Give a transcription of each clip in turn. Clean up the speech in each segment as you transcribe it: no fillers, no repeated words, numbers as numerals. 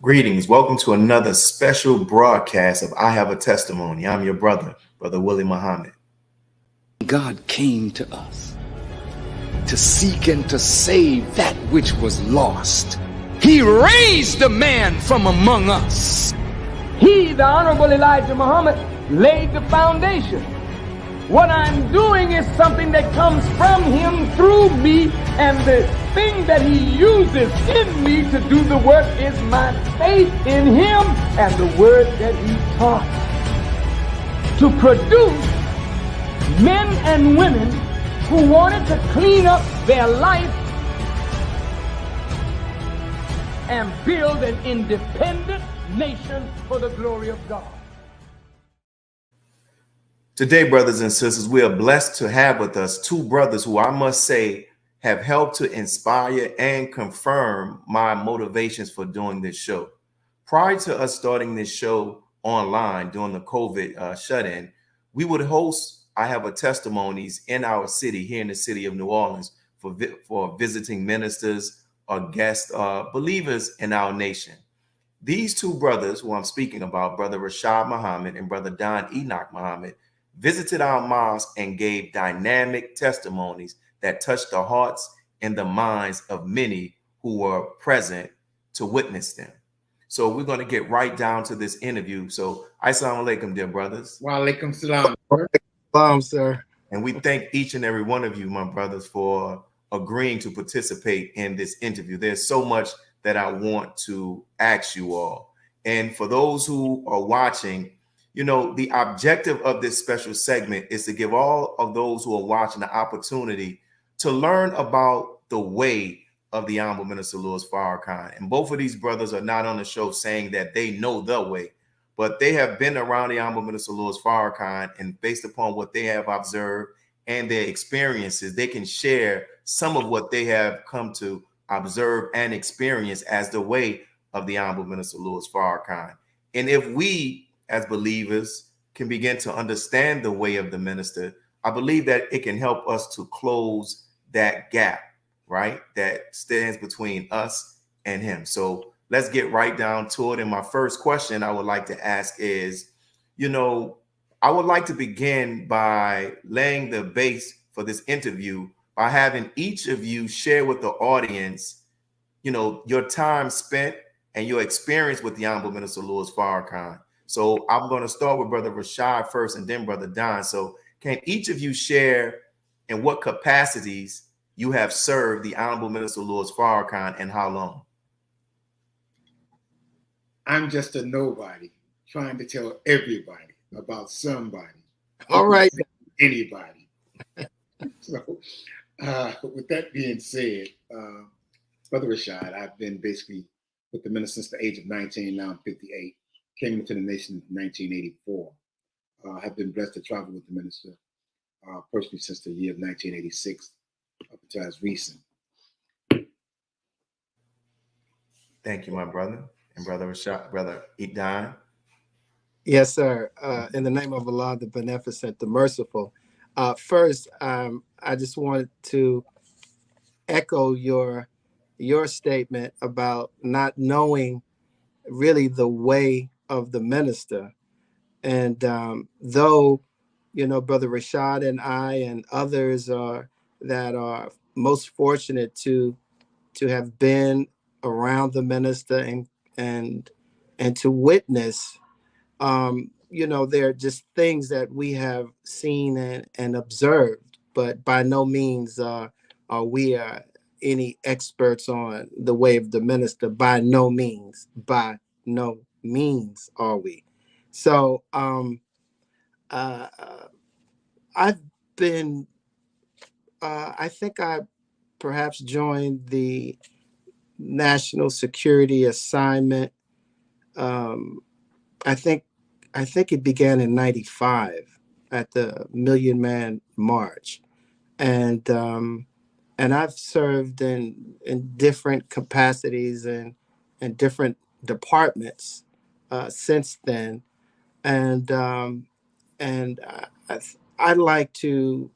Greetings. Welcome to another special broadcast of I Have a Testimony. I'm your brother, Brother Willie Muhammad. God came to us to seek and to save that which was lost. He raised a man from among us. He, the Honorable Elijah Muhammad, laid the foundation. What I'm doing is something that comes from him through me, and the thing that he uses in me to do the work is my faith in him and the word that he taught. To produce men and women who wanted to clean up their life and build an independent nation for the glory of God. Today, brothers and sisters, we are blessed to have with us two brothers who I must say have helped to inspire and confirm my motivations for doing this show. Prior to us starting this show online during the COVID shut-in, we would host I Have a Testimonies in our city, here in the city of New Orleans, for visiting ministers or guest believers in our nation. These two brothers who I'm speaking about, Brother Rashad Muhammad and Brother Enoch Muhammad, visited our mosque and gave dynamic testimonies that touched the hearts and the minds of many who were present to witness them. So we're going to get right down to this interview. So assalamu alaikum, dear brothers. Wa alaikum salam. Salam, sir. And we thank each and every one of you, my brothers, for agreeing to participate in this interview. There's so much that I want to ask you all. And for those who are watching, you know, the objective of this special segment is to give all of those who are watching the opportunity to learn about the way of the Honorable Minister Louis Farrakhan. And both of these brothers are not on the show saying that they know the way, but they have been around the Honorable Minister Louis Farrakhan, and based upon what they have observed and their experiences, they can share some of what they have come to observe and experience as the way of the Honorable Minister Louis Farrakhan. And if we as believers can begin to understand the way of the minister, I believe that it can help us to close that gap, right, that stands between us and him. So let's get right down to it. And my first question I would like to ask is, you know, I would like to begin by laying the base for this interview by having each of you share with the audience, you know, your time spent and your experience with the Honorable Minister Louis Farrakhan. So I'm going to start with Brother Rashad first and then Brother Don. So can each of you share in what capacities you have served the Honorable Minister Louis Farrakhan and how long? I'm just a nobody trying to tell everybody about somebody. All right. Anybody. So with that being said, Brother Rashad, I've been basically with the minister since the age of 19, now I'm 58. Came into the nation in 1984. Have been blessed to travel with the minister personally since the year of 1986 up until as recent. Thank you, my brother. And Brother Rashad, Brother Don. Yes, sir. In the name of Allah, the Beneficent, the Merciful. First, I just wanted to echo your statement about not knowing really the way of the minister. And though, you know, Brother Rashad and I and others that are most fortunate to have been around the minister and to witness, you know, there are just things that we have seen and observed, but by no means are we any experts on the way of the minister. By no means are we. So I've been I think I perhaps joined the national security assignment. I think it began in '95 at the Million Man March, and I've served in different capacities and different departments since then, and I'd like to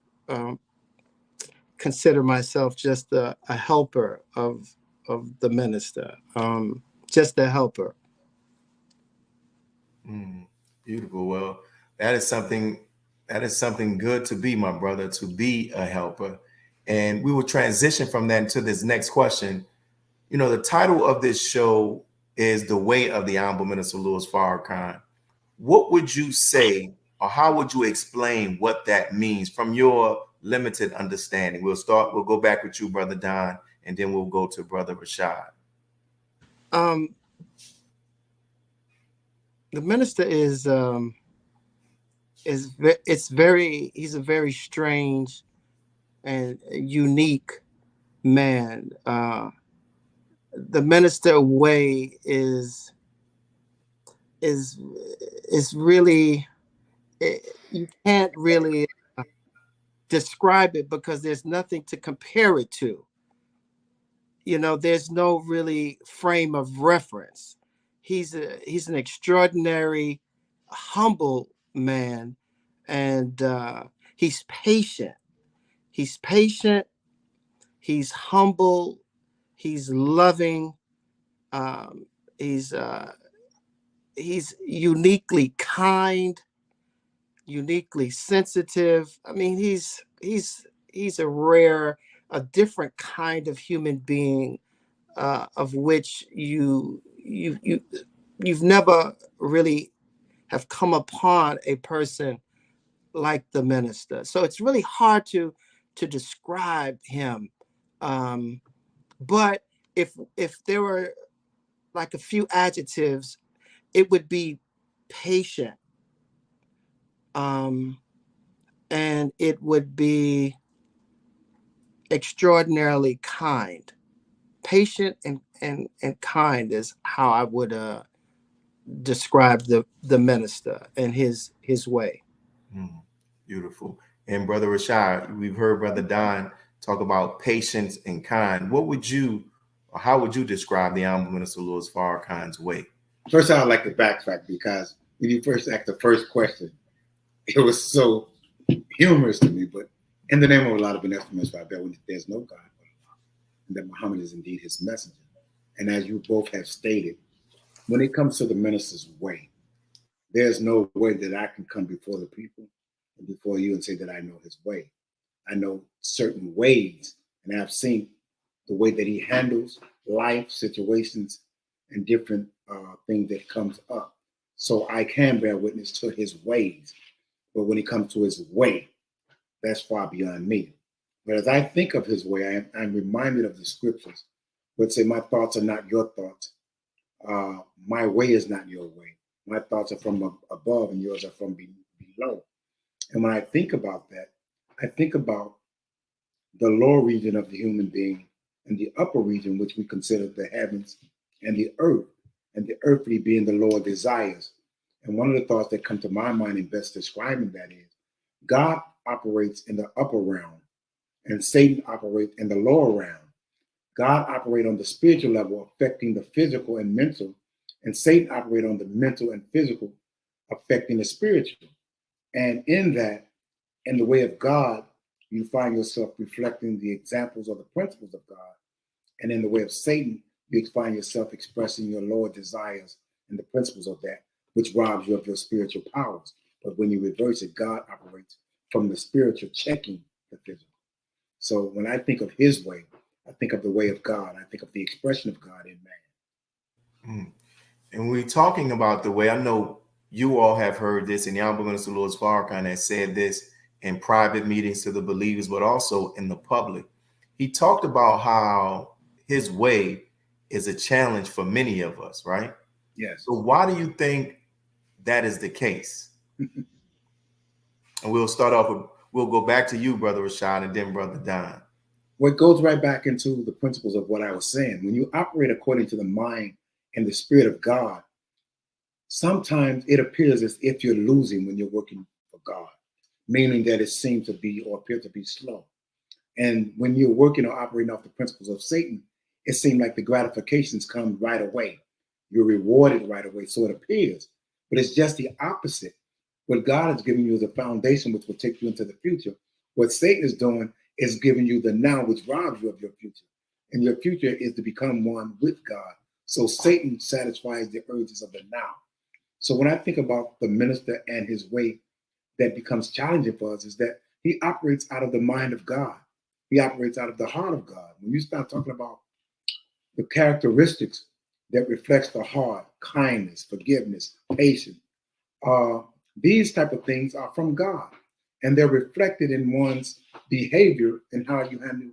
consider myself just a helper of the minister. just a helper. Beautiful. Well, that is something good to be, my brother, to be a helper. And we will transition from that into this next question. You know, the title of this show is The Way of the Honorable Minister Louis Farrakhan. What would you say, or how would you explain what that means from your limited understanding? We'll go back with you, Brother Don, and then we'll go to Brother Rashad. The minister he's a very strange and unique man. The minister way is really, you can't really describe it because there's nothing to compare it to. You know, there's no really frame of reference. He's an extraordinary, humble man, and he's patient. He's patient. He's humble. He's loving. He's uniquely kind, uniquely sensitive. I mean, he's a different kind of human being, of which you've never really have come upon a person like the minister. So it's really hard to describe him. But if there were like a few adjectives, it would be patient, and it would be extraordinarily kind. Patient and kind is how I would describe the minister and his way. Beautiful. And Brother Rashad, we've heard Brother Don talk about patience and kind. How would you describe the Honorable Minister Louis Farrakhan's way? First, I'd like to backtrack, because when you first asked the first question, it was so humorous to me. But in the name of Allah, the Minister, I bet there's no God but Allah, and that Muhammad is indeed his messenger. And as you both have stated, when it comes to the minister's way, there's no way that I can come before the people and before you and say that I know his way. I know certain ways, and I've seen the way that he handles life situations and different things that comes up. So I can bear witness to his ways. But when it comes to his way, that's far beyond me. But as I think of his way, I'm reminded of the scriptures, which say, my thoughts are not your thoughts. My way is not your way. My thoughts are from above and yours are from below. And when I think about that, I think about the lower region of the human being and the upper region, which we consider the heavens and the earthly being the lower desires. And one of the thoughts that come to my mind in best describing that is, God operates in the upper realm and Satan operates in the lower realm. God operates on the spiritual level, affecting the physical and mental, and Satan operates on the mental and physical, affecting the spiritual. And in that, in the way of God, you find yourself reflecting the examples of the principles of God. And in the way of Satan, you find yourself expressing your lower desires and the principles of that, which robs you of your spiritual powers. But when you reverse it, God operates from the spiritual, checking the physical. So when I think of his way, I think of the way of God. I think of the expression of God in man. And we're talking about the way, I know you all have heard this, and the Honorable Minister Louis Farrakhan has said this in private meetings to the believers, but also in the public. He talked about how his way is a challenge for many of us, right? Yes. So why do you think that is the case? And we'll go back to you, Brother Rashad, and then Brother Don. Well, it goes right back into the principles of what I was saying. When you operate according to the mind and the spirit of God, sometimes it appears as if you're losing when you're working for God, meaning that it seems to be or appear to be slow. And when you're working or operating off the principles of Satan, it seems like the gratifications come right away. You're rewarded right away, so it appears. But it's just the opposite. What God is giving you is a foundation which will take you into the future. What Satan is doing is giving you the now, which robs you of your future. And your future is to become one with God, So Satan satisfies the urges of the now. So when I think about the minister and his way, that becomes challenging for us is that he operates out of the mind of God. He operates out of the heart of God. When you start talking about the characteristics that reflects the heart, kindness, forgiveness, patience, these type of things are from God, and they're reflected in one's behavior and how you handle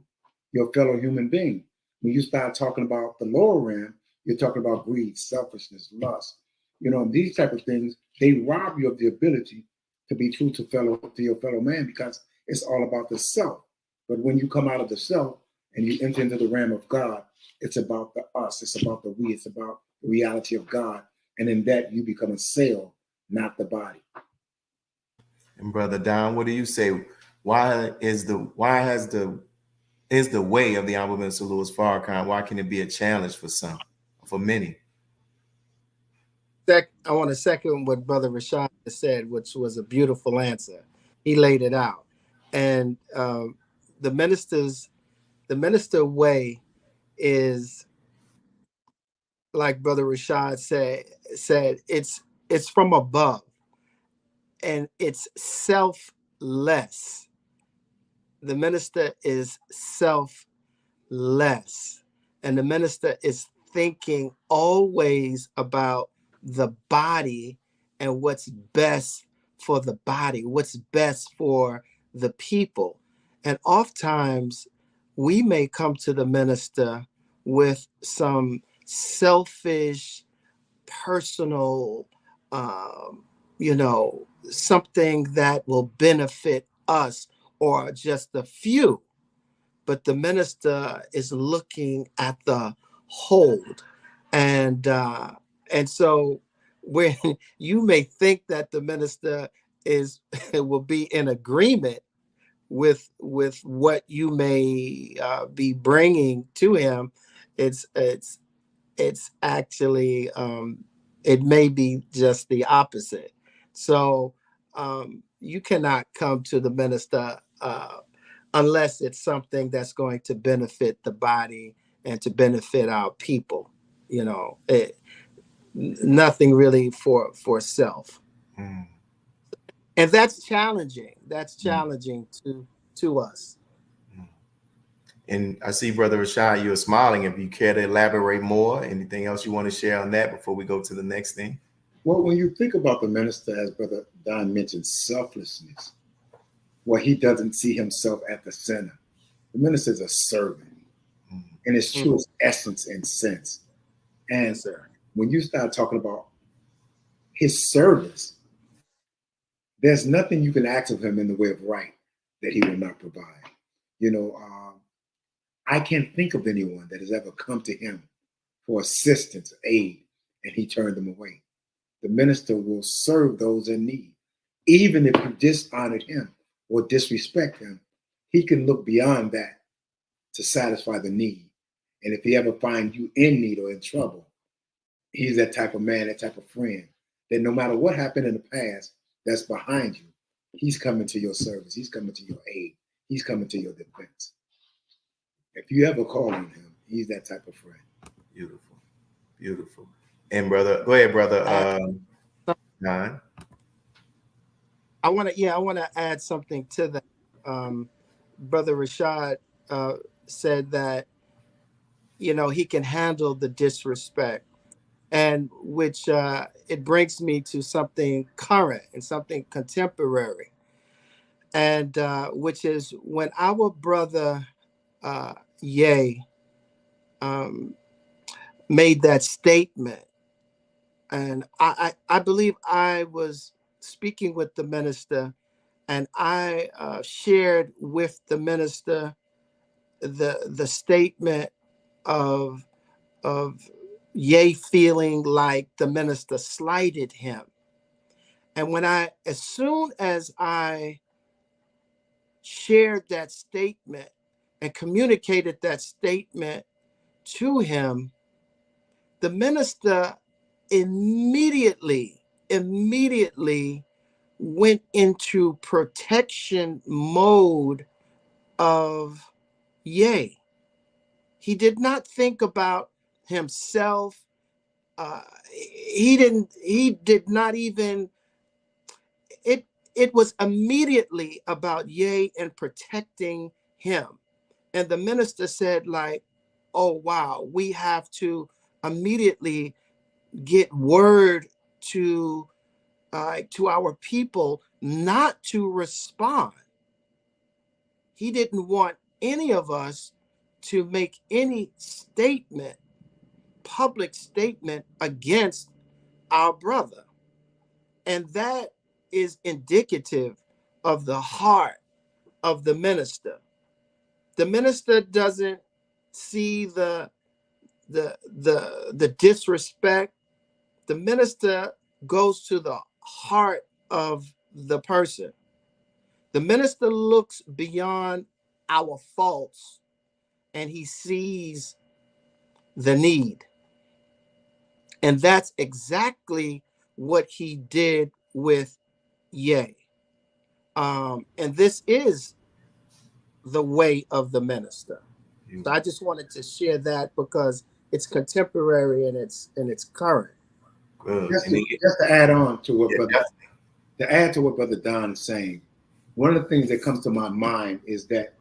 your fellow human being. When you start talking about the lower realm, you're talking about greed, selfishness, lust. You know, these type of things, they rob you of the ability to be true to your fellow man, because it's all about the self. But when you come out of the self and you enter into the realm of God, it's about the us, it's about the we, it's about the reality of God. And in that you become a cell, not the body. And Brother Don, what do you say? Why is the way of the Honorable Minister Louis Farrakhan? Why can it be a challenge for some, for many? I want to second what Brother Rashad said, which was a beautiful answer. He laid it out, and the minister way is, like Brother Rashad said, it's from above, and it's selfless. The minister is selfless, and the minister is thinking always about the body and what's best for the body, what's best for the people. And oftentimes we may come to the minister with some selfish, personal, something that will benefit us or just a few. But the minister is looking at the whole. And so when you may think that the minister will be in agreement with what you may be bringing to him, it's actually it may be just the opposite. So you cannot come to the minister unless it's something that's going to benefit the body and to benefit our people. Nothing really for self. Mm. And that's challenging. That's challenging to us. And I see, Brother Rashad, you're smiling. If you care to elaborate more, anything else you want to share on that before we go to the next thing? Well, when you think about the minister, as Brother Don mentioned, selflessness, well, he doesn't see himself at the center. The minister is a servant in its truest essence and sense. And Yes, sir. When you start talking about his service, there's nothing you can ask of him in the way of right that he will not provide. I can't think of anyone that has ever come to him for assistance, aid, and he turned them away. The minister will serve those in need. Even if you dishonored him or disrespect him, he can look beyond that to satisfy the need. And if he ever finds you in need or in trouble, he's that type of man, that type of friend, that no matter what happened in the past that's behind you, he's coming to your service. He's coming to your aid. He's coming to your defense. If you ever call on him, he's that type of friend. Beautiful. Beautiful. And brother, go ahead, Brother Don. I want to add something to that. Brother Rashad said that, he can handle the disrespect, and which it brings me to something current and something contemporary, and which is when our brother Ye made that statement. And I believe I was speaking with the minister, and I shared with the minister the statement of Ye feeling like the minister slighted him. And as soon as I shared that statement and communicated that statement to him, the minister immediately went into protection mode of Ye. He did not think about himself. he did not even, it was immediately about Ye and protecting him. And the minister said, like, oh, wow, we have to immediately get word to our people not to respond. He didn't want any of us to make any statement, public statement against our brother. And that is indicative of the heart of the minister. The minister doesn't see the disrespect. The minister goes to the heart of the person. The minister looks beyond our faults and he sees the need. And that's exactly what he did with Ye. And this is the way of the minister. So I just wanted to share that because it's contemporary and it's current. Just to add on to what Brother Don is saying, one of the things that comes to my mind is that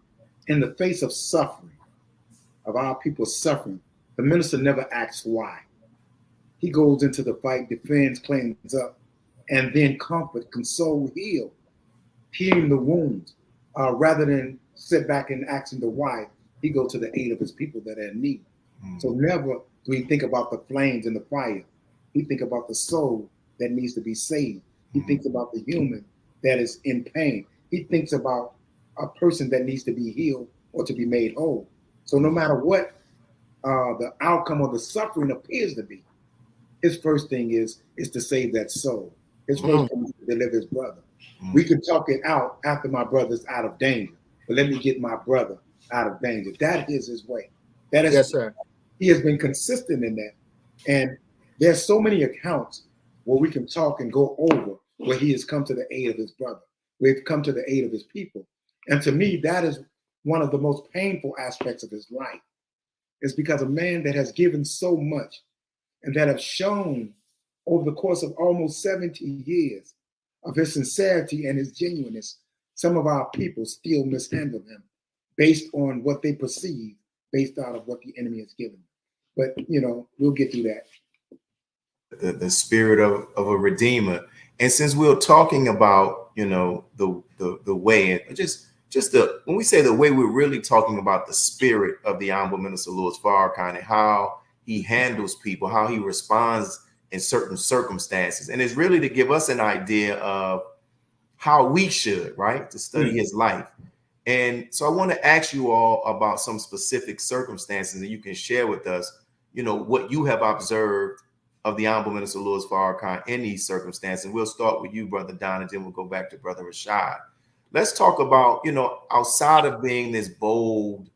in the face of suffering, of our people suffering, the minister never asks why. He goes into the fight, defends, cleans up, and then comfort, console, healing the wounds, rather than sit back and asking the why. He goes to the aid of his people that are in need. So never do he think about the flames and the fire. He think about the soul that needs to be saved. He thinks about the human that is in pain. He thinks about a person that needs to be healed or to be made whole. So no matter what the outcome of the suffering appears to be, his first thing is to save that soul. His first thing is to deliver his brother. We can talk it out after my brother's out of danger, but let me get my brother out of danger. That is his way. That is, yes, sir. He has been consistent in that. And there's so many accounts where we can talk and go over where he has come to the aid of his brother. We've come to the aid of his people. And to me, that is one of the most painful aspects of his life. It's because a man that has given so much and that have shown over the course of almost 70 years of his sincerity and his genuineness, some of our people still mishandle him based on what they perceive, based out of what the enemy has given. But, we'll get through that. The spirit of a redeemer. And since we're talking about, the way, and when we say the way, we're really talking about the spirit of the Honorable Minister Louis Farrakhan and how he handles people, how he responds in certain circumstances. And it's really to give us an idea of how we should, right, to study his life. And so I want to ask you all about some specific circumstances that you can share with us, what you have observed of the Honorable Minister Louis Farrakhan in these circumstances. We'll start with you, Brother Don, and then we'll go back to Brother Rashad. Let's talk about, outside of being this bold,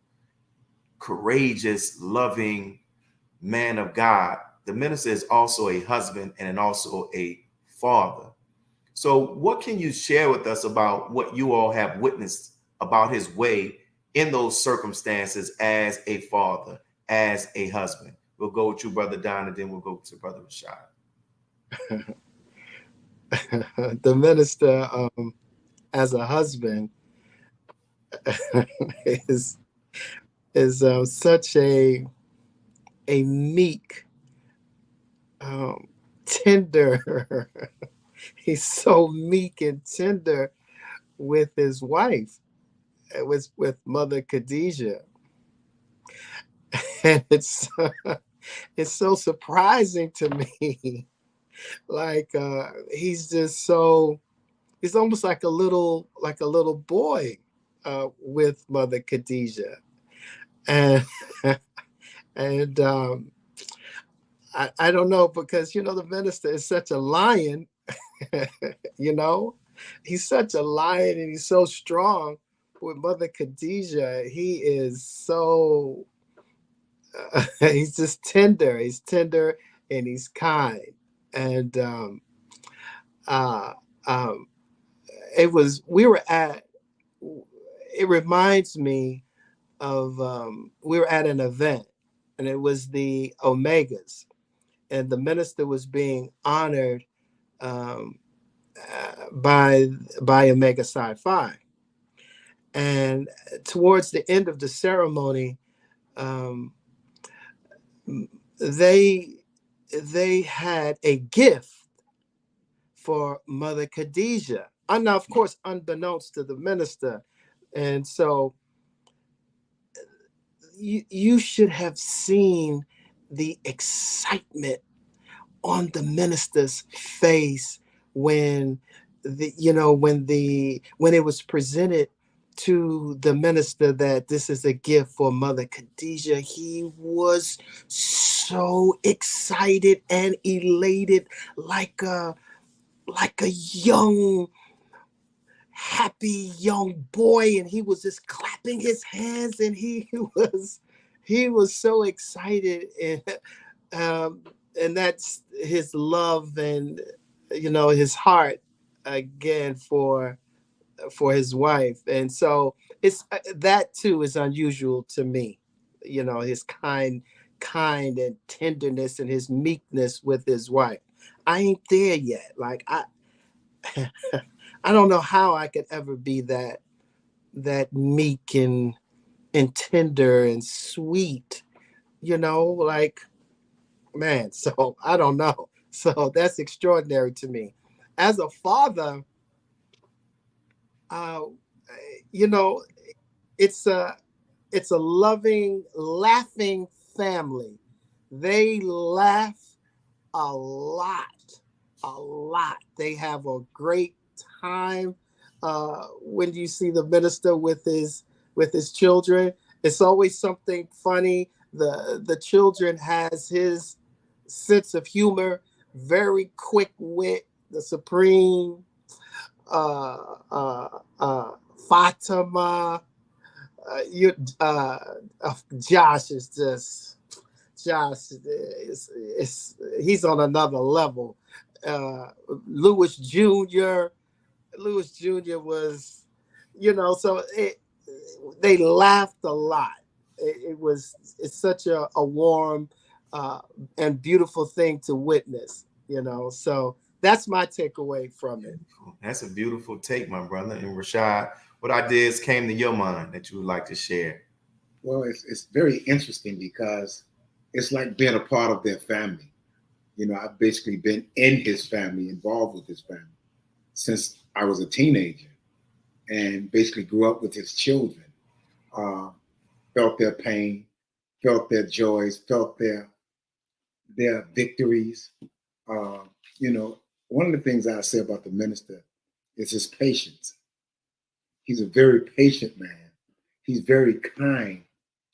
courageous, loving man of God, the minister is also a husband and also a father. So what can you share with us about what you all have witnessed about his way in those circumstances as a father, as a husband? We'll go with you, Brother Don, and then we'll go to Brother Rashad. The minister, as a husband, is such a meek, tender. He's so meek and tender with his wife, with Mother Khadijah, and it's so surprising to me. Like he's almost like a little boy with Mother Khadijah, and I don't know, because the minister is such a lion. He's such a lion and he's so strong. With Mother Khadijah, he is so he's just tender. He's tender and he's kind. And it reminds me of we were at an event, and it was the Omegas, the minister was being honored by Omega Psi Phi. And towards the end of the ceremony, they had a gift for Mother Khadijah. And now, of course, unbeknownst to the minister. And so you should have seen the excitement on the minister's face when when it was presented to the minister that this is a gift for Mother Khadijah. He was so excited and elated, like a young, happy young boy, and he was just clapping his hands, and he was so excited, and that's his love and his heart again for his wife. And so it's that too is unusual to me, his kind and tenderness and his meekness with his wife. I ain't there yet. Like I don't know how I could ever be that meek and tender and sweet, like, man. So I don't know. So that's extraordinary to me. As a father, it's a loving, laughing family. They laugh a lot. They have a great time. When you see the minister with his children, it's always something funny. The children has his sense of humor, very quick wit, the supreme Fatima. Josh he's on another level. Louis Jr. was, so they laughed a lot. It's such a warm and beautiful thing to witness, so that's my takeaway from it. That's a beautiful take, my brother. And Rashad, what ideas came to your mind that you would like to share? Well, it's very interesting because it's like being a part of their family. I've basically been in his family, involved with his family since I was a teenager, and basically grew up with his children. Felt their pain, felt their joys, felt their victories. One of the things I say about the minister is his patience. He's a very patient man. He's very kind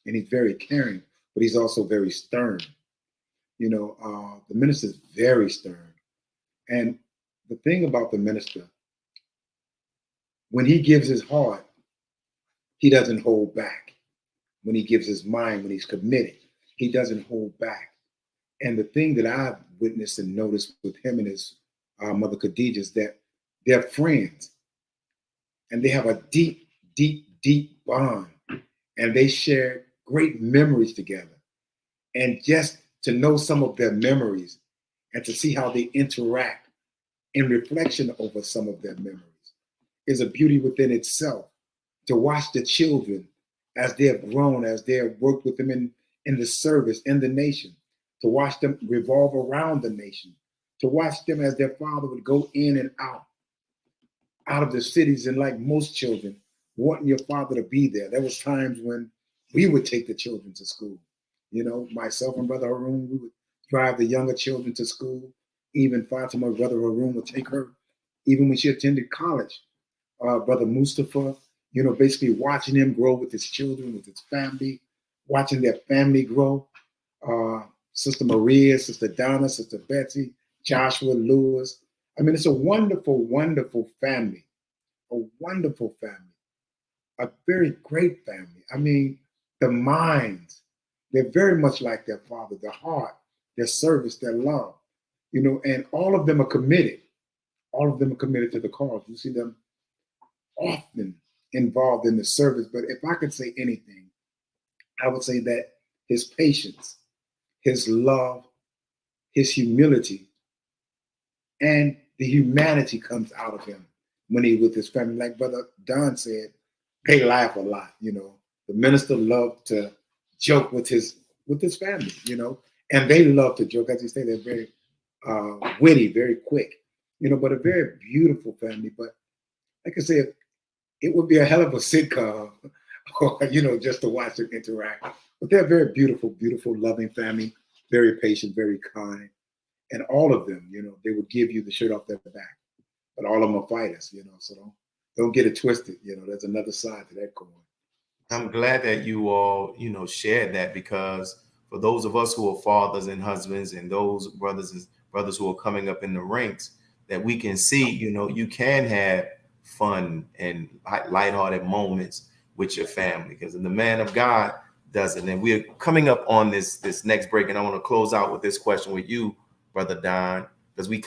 and he's very caring, but he's also very stern. The minister is very stern. And the thing about the minister, when he gives his heart, he doesn't hold back. When he gives his mind, when he's committed, he doesn't hold back. And the thing that I've witnessed and noticed with him and his Mother Khadijah is that they're friends. And they have a deep, deep, deep bond. And they share great memories together. And just to know some of their memories and to see how they interact in reflection over some of their memories is a beauty within itself. To watch the children as they have grown, as they have worked with them in the service, in the nation, to watch them revolve around the nation, to watch them as their father would go in and out of the cities, and like most children, wanting your father to be there. There was times when we would take the children to school. Myself and Brother Haroon, we would drive the younger children to school. Even Fatima, Brother Haroon would take her, even when she attended college. Brother Mustafa, basically watching him grow with his children, with his family, watching their family grow. Sister Maria, Sister Donna, Sister Betsy, Joshua, Lewis. I mean, it's a wonderful, wonderful family, a wonderful family, a very great family. I mean, the minds, they're very much like their father, their heart, their service, their love, and all of them are committed. All of them are committed to the cause. You see them often involved in the service. But if I could say anything, I would say that his patience, his love, his humility and the humanity comes out of him when he with his family. Like Brother Don said, they laugh a lot. You know, the minister loved to joke with his family. You know, and they love to joke. As you say, they're very witty, very quick. You know, but a very beautiful family. But like I said, it would be a hell of a sitcom, or, you know, just to watch them interact. But they're a very beautiful, beautiful, loving family. Very patient, very kind. And all of them, you know, they would give you the shirt off their back. But all of them are fighters, you know, so don't get it twisted. You know, there's another side to that coin. I'm glad that you all, you know, shared that, because for those of us who are fathers and husbands, and those brothers who are coming up in the ranks, that we can see, you know, you can have fun and lighthearted moments with your family, because the man of God does it. And we're coming up on this next break, and I want to close out with this question with you, Brother Don, because we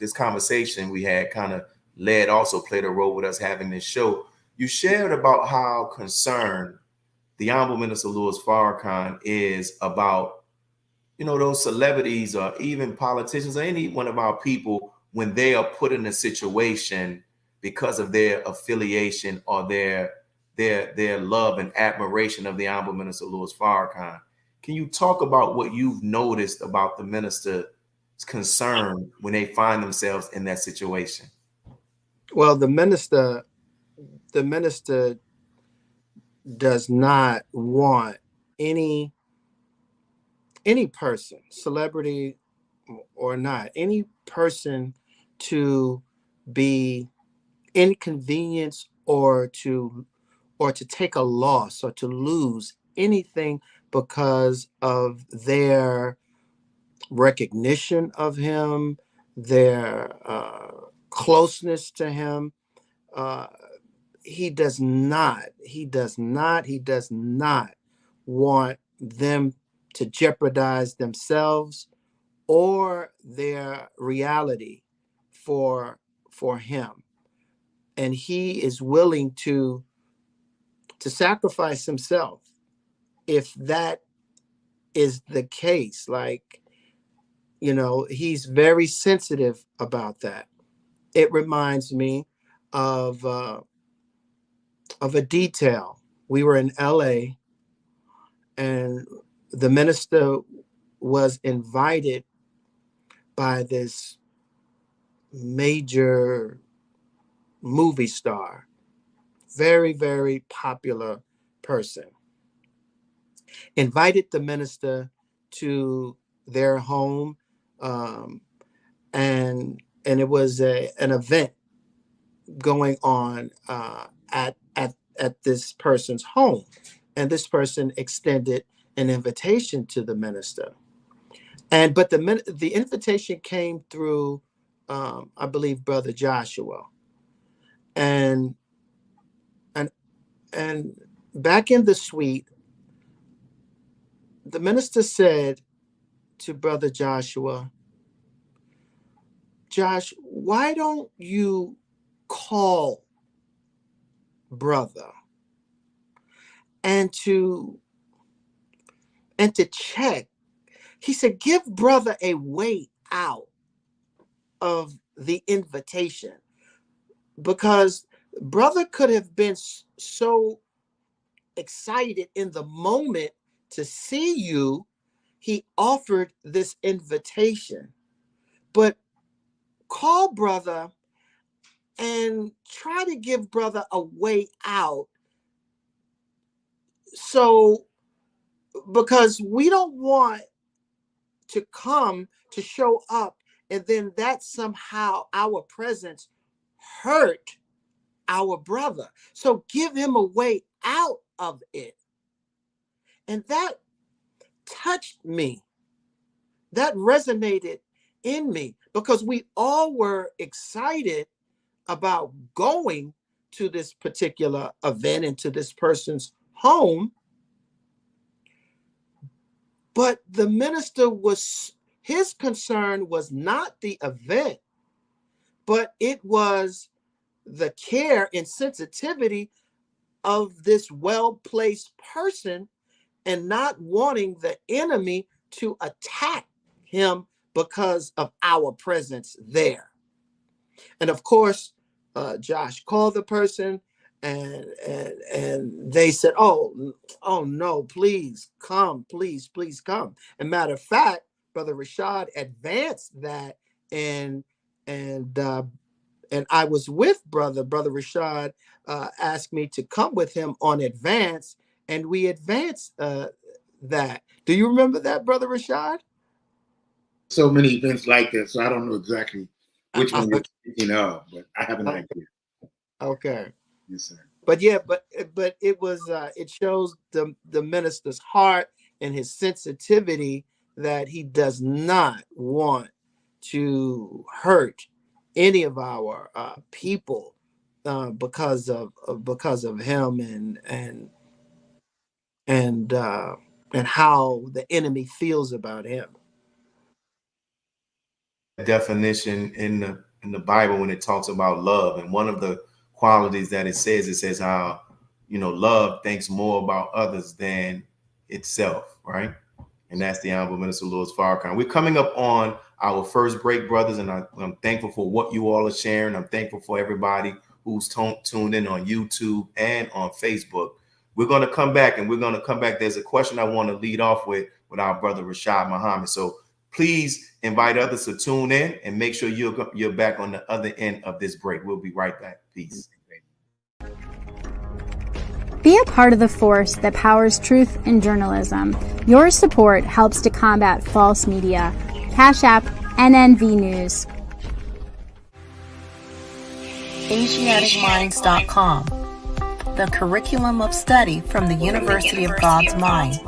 this conversation we had played a role with us having this show. You shared about how concerned the Honorable Minister Louis Farrakhan is about, you know, those celebrities or even politicians or any one of our people when they are put in a situation because of their affiliation or their love and admiration of the Honorable Minister Louis Farrakhan. Can you talk about what you've noticed about the minister's concern when they find themselves in that situation? Well, the minister does not want any person, celebrity or not, any person to be inconvenienced or to take a loss or to lose anything because of their recognition of him, their closeness to him. He does not want them to jeopardize themselves or their reality for him. And he is willing to sacrifice himself if that is the case. Like, you know, he's very sensitive about that. It reminds me of a detail. We were in LA, and the minister was invited by this major movie star, very, very popular person, invited the minister to their home, and it was an event going on at this person's home, and this person extended an invitation to the minister, but the invitation came through, I believe, Brother Joshua, and back in the suite, the minister said to Brother Joshua, "Josh, why don't you call brother and to check?" He said, "Give brother a way out of the invitation, because brother could have been so excited in the moment to see you. He offered this invitation, but call brother and try to give brother a way out. So, because we don't want to come to show up and then that somehow our presence hurt our brother. So give him a way out of it." And that touched me. That resonated in me, because we all were excited about going to this particular event and to this person's home. But the minister his concern was not the event, but it was the care and sensitivity of this well-placed person, and not wanting the enemy to attack him because of our presence there. And of course, Josh called the person, and they said, oh no, please come, please come. And matter of fact, Brother Rashad advanced that, and I was with Brother Rashad, asked me to come with him on advance, and we advanced that. Do you remember that, Brother Rashad? So many events like that, so I don't know exactly which one you're speaking of, but I have an idea. Okay. Yes, sir. But yeah, but it was it shows the minister's heart and his sensitivity that he does not want to hurt any of our people because of him and how the enemy feels about him. Definition in the Bible when it talks about love, and one of the qualities that it says how, you know, love thinks more about others than itself, right? And that's the Honorable Minister Louis Farrakhan. We're coming up on our first break, brothers, and I'm thankful for what you all are sharing. I'm thankful for everybody who's tuned in on YouTube and on Facebook. We're going to come back, There's a question I want to lead off with our brother Rashad Muhammad. So please invite others to tune in and make sure you're back on the other end of this break. We'll be right back. Peace. Be a part of the force that powers truth in journalism. Your support helps to combat false media. Cash App NNV News. AsiaticMinds.com, the curriculum of study from the University of God's Mind.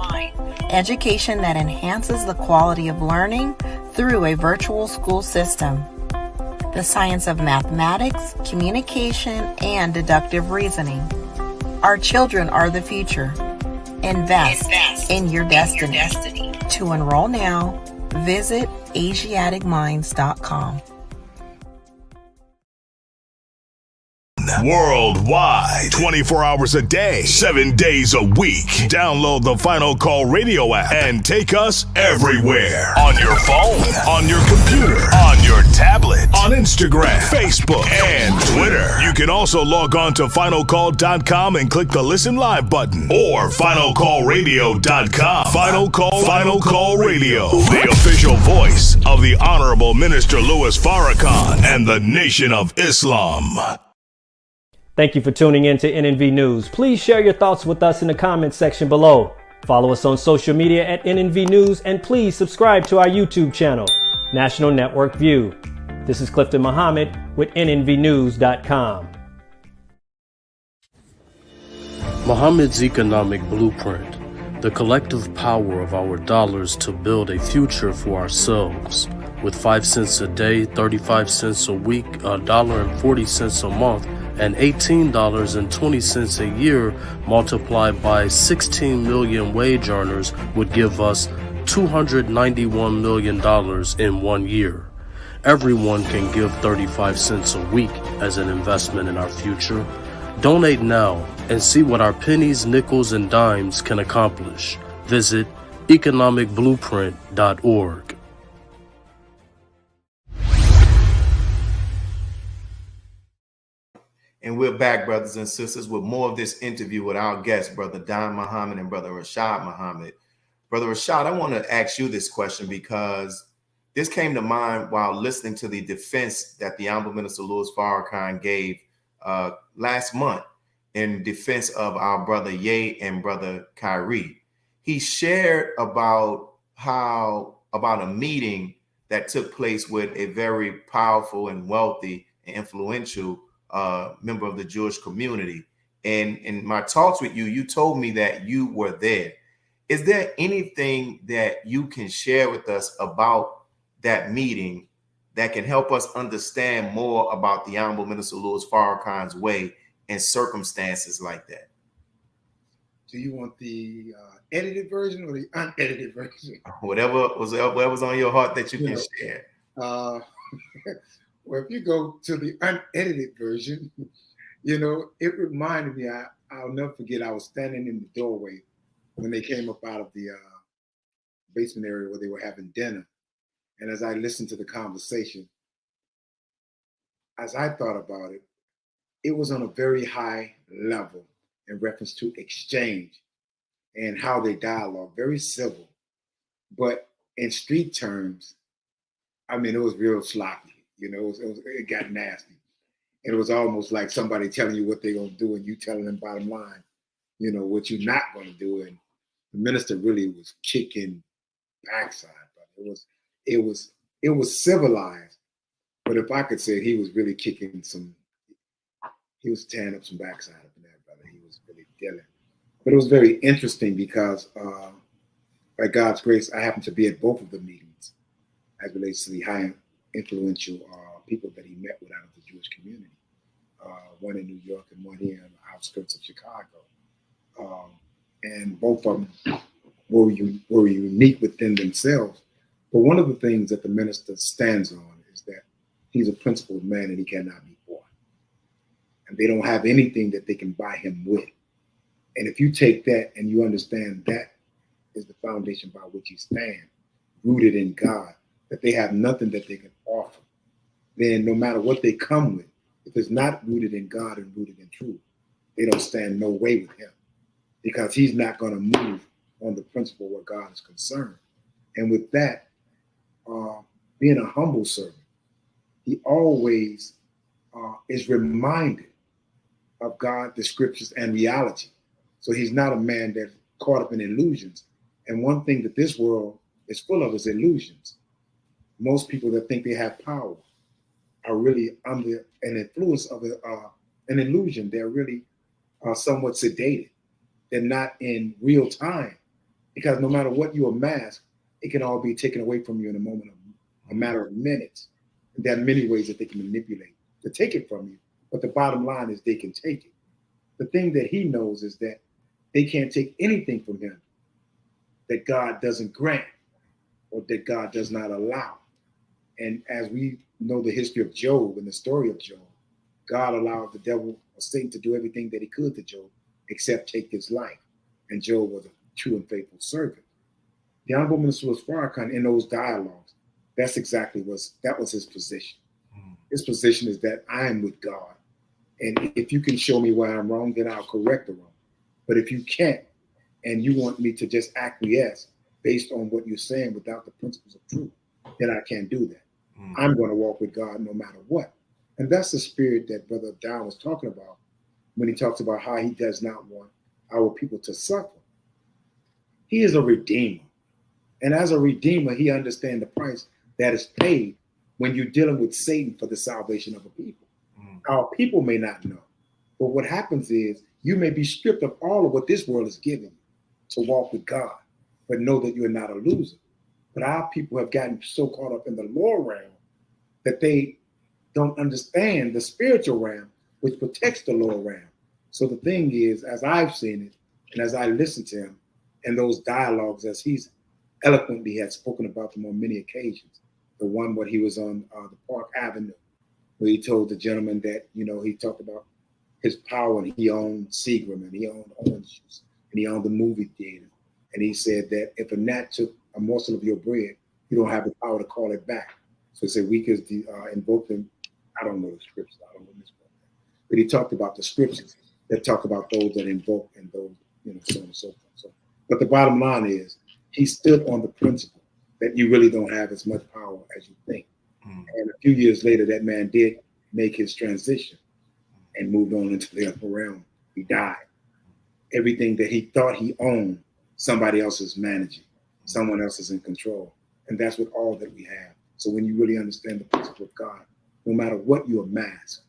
Education that enhances the quality of learning through a virtual school system. The science of mathematics, communication, and deductive reasoning. Our children are the future. Invest in your destiny. To enroll now, visit AsiaticMinds.com. Worldwide, 24 hours a day, 7 days a week. Download the Final Call Radio app and take us everywhere. On your phone, on your computer, on your tablet, on Instagram, Facebook, and Twitter. You can also log on to finalcall.com and click the Listen Live button, or finalcallradio.com. Final Call Radio, the official voice of the Honorable Minister Louis Farrakhan and the Nation of Islam. Thank you for tuning in to NNV News. Please share your thoughts with us in the comments section below. Follow us on social media at NNV News, and please subscribe to our YouTube channel, National Network View. This is Clifton Muhammad with NNVnews.com. Muhammad's economic blueprint, the collective power of our dollars to build a future for ourselves. With 5 cents a day, 35 cents a week, $1.40 a month, and $18.20 a year multiplied by 16 million wage earners would give us $291 million in 1 year. Everyone can give 35 cents a week as an investment in our future. Donate now and see what our pennies, nickels, and dimes can accomplish. Visit economicblueprint.org. And we're back, brothers and sisters, with more of this interview with our guests, Brother Don Muhammad and Brother Rashad Muhammad. Brother Rashad, I want to ask you this question because this came to mind while listening to the defense that the Honorable Minister Louis Farrakhan gave last month in defense of our brother Ye and Brother Kyrie. He shared about a meeting that took place with a very powerful and wealthy and influential member of the Jewish community. And in my talks with you, you told me that you were there. Is there anything that you can share with us about that meeting that can help us understand more about the Honorable Minister Louis Farrakhan's way in circumstances like that? Do you want the edited version or the unedited version? Whatever was on your heart that you can share. Well, if you go to the unedited version, it reminded me, I'll never forget, I was standing in the doorway when they came up out of the basement area where they were having dinner. And as I listened to the conversation, as I thought about it, it was on a very high level in reference to exchange and how they dialogue, very civil. But in street terms, I mean, it was real sloppy. You know, it got nasty. And it was almost like somebody telling you what they're going to do and you telling them bottom line, you know, what you're not going to do. And the minister really was kicking backside, but it was civilized. But if I could say it, he was really kicking he was tearing up some backside up in there, brother. He was really dealing. But it was very interesting because by God's grace, I happened to be at both of the meetings as relates to the high influential people that he met with out of the Jewish community. One in New York and one here in the outskirts of Chicago. And both of them were unique within themselves. But one of the things that the minister stands on is that he's a principled man and he cannot be bought. And they don't have anything that they can buy him with. And if you take that and you understand that is the foundation by which he stands, rooted in God, that they have nothing that they can offer, then no matter what they come with, if it's not rooted in God and rooted in truth, they don't stand no way with him, because he's not going to move on the principle where God is concerned. And with that, being a humble servant, he always is reminded of God, the scriptures, and reality. So he's not a man that's caught up in illusions. And one thing that this world is full of is illusions. Most people that think they have power are really under an influence of an illusion. They're really somewhat sedated. They're not in real time, because no matter what you amass, it can all be taken away from you in a matter of minutes. And there are many ways that they can manipulate to take it from you. But the bottom line is they can take it. The thing that he knows is that they can't take anything from him that God doesn't grant or that God does not allow. And as we know the history of Job and the story of Job, God allowed the devil or Satan to do everything that he could to Job except take his life. And Job was a true and faithful servant. The Honorable Minister Louis Farrakhan, in those dialogues, that was his position. His position is that I am with God. And if you can show me where I'm wrong, then I'll correct the wrong. But if you can't, and you want me to just acquiesce based on what you're saying without the principles of truth, then I can't do that. I'm going to walk with God no matter what. And that's the spirit that Brother Don was talking about when he talks about how he does not want our people to suffer. He is a redeemer. And as a redeemer, he understands the price that is paid when you're dealing with Satan for the salvation of a people. Our people may not know. But what happens is you may be stripped of all of what this world is giving you to walk with God, but know that you're not a loser. But our people have gotten so caught up in the lower realm that they don't understand the spiritual realm, which protects the lower realm. So the thing is, as I've seen it, and as I listen to him, and those dialogues, as he's eloquently had spoken about them on many occasions, the one where he was on the Park Avenue, where he told the gentleman that, you know, he talked about his power, and he owned Seagram, and he owned orange juice, and he owned the movie theater. And he said that if a gnat took a morsel of your bread, you don't have the power to call it back. So he said we could invoke them. I don't know the scriptures. I don't know this book. But he talked about the scriptures that talk about those that invoke and those, you know, so on and so forth. So, but the bottom line is he stood on the principle that you really don't have as much power as you think. And a few years later, that man did make his transition and moved on into the upper realm. He died. Everything that he thought he owned, somebody else is managing. Someone else is in control. And that's what all that we have. So when you really understand the principle of God, no matter what you amass,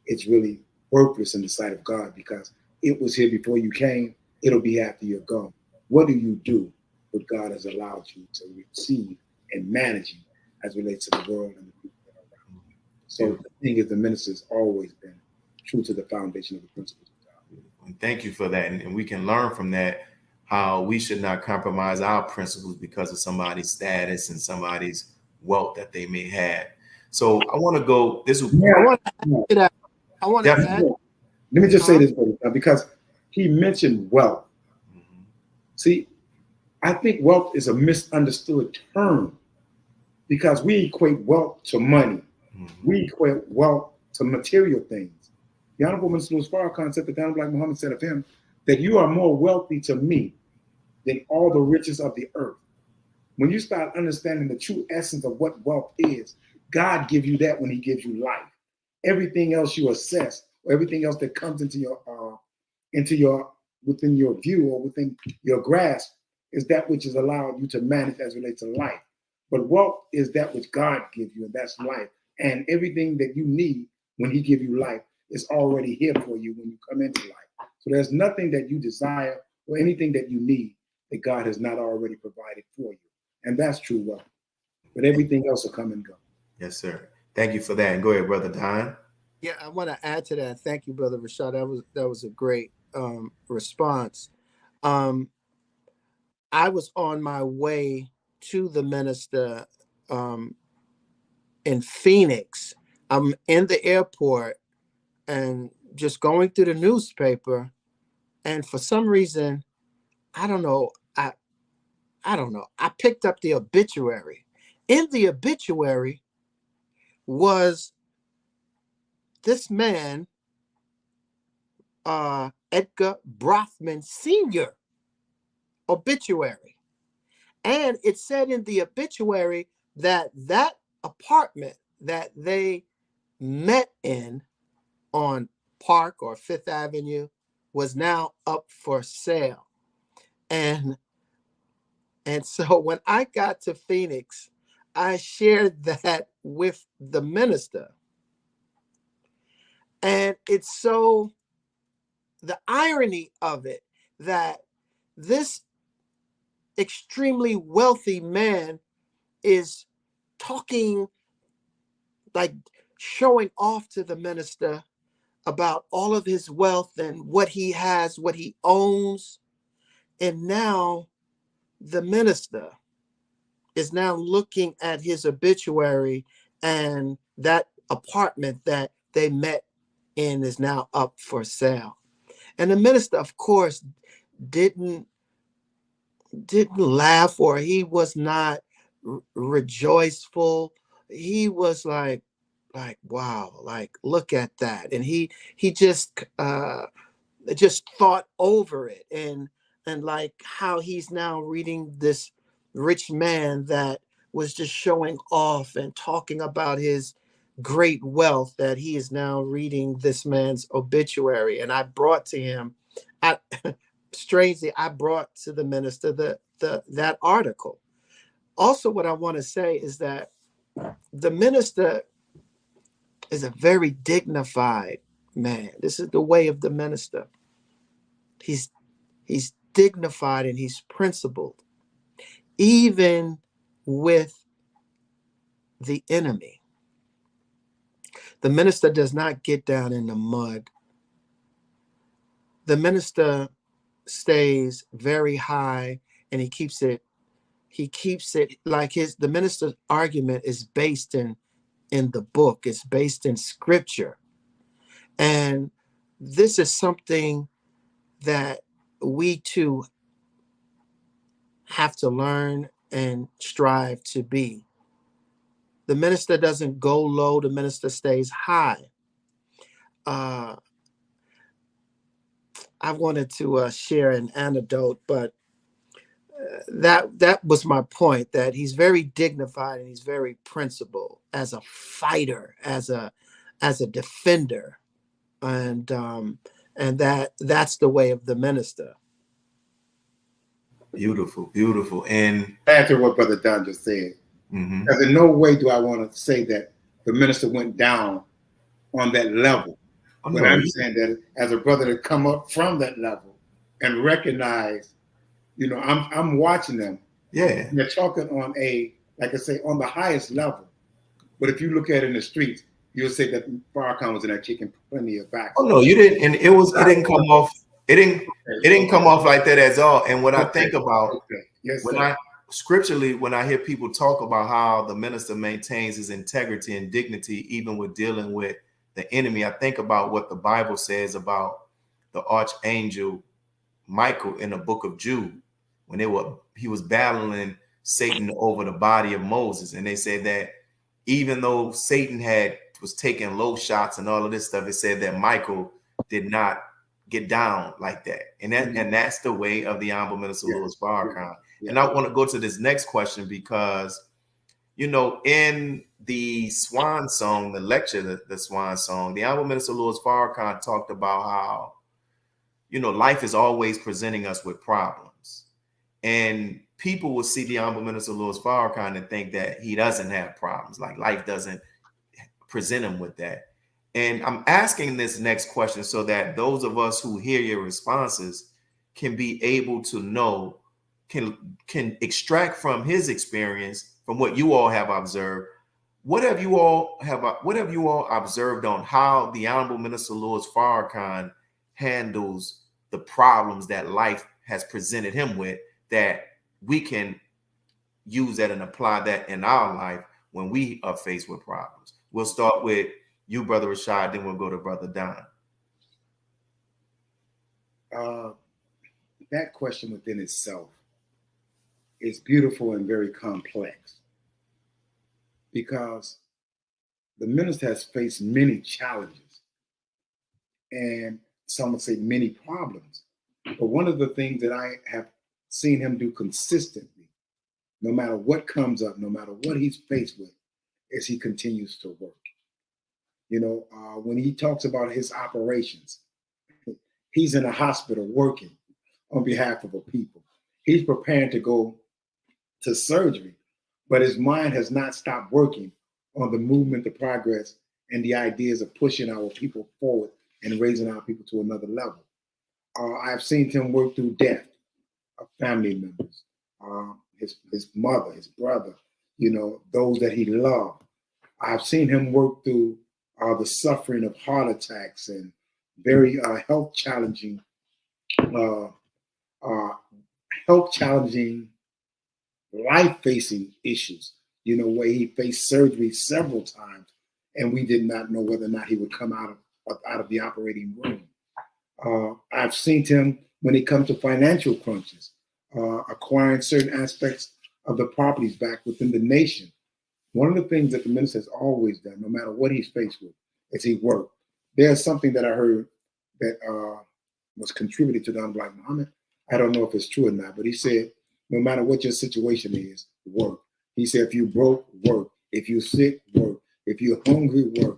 it's really worthless in the sight of God, because it was here before you came. It'll be after you're gone. What do you do what God has allowed you to receive and managing as relates to the world and the people that are around you? So the thing is, the minister's always been true to the foundation of the principles of God. And thank you for that. And we can learn from that how we should not compromise our principles because of somebody's status and somebody's wealth that they may have. So I want to go. I want to add. Let me just say this, because he mentioned wealth. See, I think wealth is a misunderstood term because we equate wealth to money. We equate wealth to material things. The Honorable Minister Louis Farrakhan said that the Honorable Muhammad said of him that you are more wealthy to me than all the riches of the earth. When you start understanding the true essence of what wealth is, God gives you that when he gives you life. Everything else you assess, or everything else that comes into within your view or within your grasp is that which is allowed you to manage as it relates to life. But wealth is that which God gives you, and that's life. And everything that you need when he gives you life is already here for you when you come into life. So there's nothing that you desire or anything that you need that God has not already provided for you. And that's true wealth. But everything else will come and go. Yes, sir. Thank you for that. And go ahead, Brother Don. Yeah, I want to add to that. Thank you, Brother Rashad. That was a great response. I was on my way to the minister in Phoenix. I'm in the airport and just going through the newspaper, and for some reason, I don't know. I picked up the obituary. In the obituary was this man, Edgar Brothman Sr. obituary. And it said in the obituary that that apartment that they met in on Park or Fifth Avenue was now up for sale. And so when I got to Phoenix, I shared that with the minister. And it's so, the irony of it, that this extremely wealthy man is talking, like showing off to the minister about all of his wealth and what he has, what he owns. And now the minister is now looking at his obituary, and that apartment that they met in is now up for sale. And the minister, of course, didn't laugh, or he was not rejoiceful. He was like, wow, like, look at that. And he just thought over it, and like how he's now reading this rich man that was just showing off and talking about his great wealth, that he is now reading this man's obituary. And I brought to him, strangely, I brought to the minister that article. Also, what I want to say is that the minister is a very dignified man. This is the way of the minister. He's dignified and he's principled, even with the enemy. The minister does not get down in the mud. The minister stays very high, and he keeps it like the minister's argument is based in the book. It's based in scripture. And this is something that we too have to learn and strive to be. The minister doesn't go low, the minister stays high. I wanted to share an anecdote, but that was my point, that he's very dignified and he's very principled as a fighter, as a defender. And that's the way of the minister. Beautiful, beautiful. And After what Brother Don just said, because in no way do I want to say that the minister went down on that level. But I'm saying that as a brother to come up from that level and recognize, I'm watching them. Yeah. They're talking on like I say, on the highest level. But if you look at it in the streets, you'll say that Farrakhan was in there kicking plenty of back. Oh no, you didn't, and it didn't come off. It didn't come off like that at all. And what I think about scripturally, when I hear people talk about how the minister maintains his integrity and dignity, even with dealing with the enemy, I think about what the Bible says about the archangel Michael in the book of Jude, when he was battling Satan over the body of Moses. And they said that even though Satan was taking low shots and all of this stuff, it said that Michael did not get down like that. And that's the way of the Honorable Minister Louis Farrakhan. And I want to go to this next question because, you know, in the Swan Song, the lecture, the Swan Song, the Honorable Minister Louis Farrakhan talked about how, you know, life is always presenting us with problems. And people will see the Honorable Minister Louis Farrakhan and think that he doesn't have problems, like life doesn't present him with that. And I'm asking this next question so that those of us who hear your responses can be able to know, can extract from his experience, from what you all have observed. What have you all observed on how the Honorable Minister Louis Farrakhan handles the problems that life has presented him with, that we can use that and apply that in our life when we are faced with problems? We'll start with you, Brother Rashad, then we'll go to Brother Don. That question within itself is beautiful and very complex, because the minister has faced many challenges and some would say many problems. But one of the things that I have seen him do consistently, no matter what comes up, no matter what he's faced with, is he continues to work. You know, when he talks about his operations, he's in a hospital working on behalf of a people. He's preparing to go to surgery, but his mind has not stopped working on the movement, the progress, and the ideas of pushing our people forward and raising our people to another level. I've seen him work through death of family members, his mother, his brother, you know, those that he loved. I've seen him work through the suffering of heart attacks and very health challenging, life-facing issues, you know, where he faced surgery several times and we did not know whether or not he would come out of the operating room. I've seen him when it comes to financial crunches, acquiring certain aspects of the properties back within the nation. One of the things that the minister has always done, no matter what he's faced with, is he worked. There's something that I heard that was contributed to Don Black Muhammad. I don't know if it's true or not, but he said, no matter what your situation is, work. He said, if you broke, work. If you're sick, work. If you're hungry, work.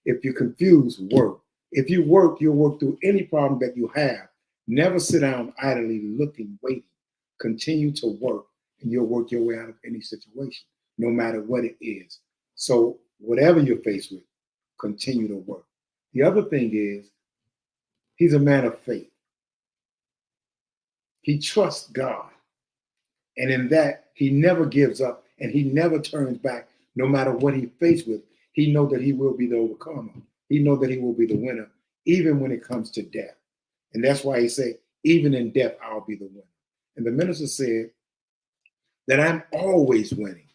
If you're confused, work. If you work, you'll work through any problem that you have. Never sit down idly looking, waiting. Continue to work, and you'll work your way out of any situation, no matter what it is. So whatever you're faced with, continue to work. The other thing is, he's a man of faith. He trusts God. And in that, he never gives up and he never turns back, no matter what he's faced with. He knows that he will be the overcomer. He knows that he will be the winner, even when it comes to death. And that's why he said, even in death, I'll be the winner. And the minister said that I'm always winning.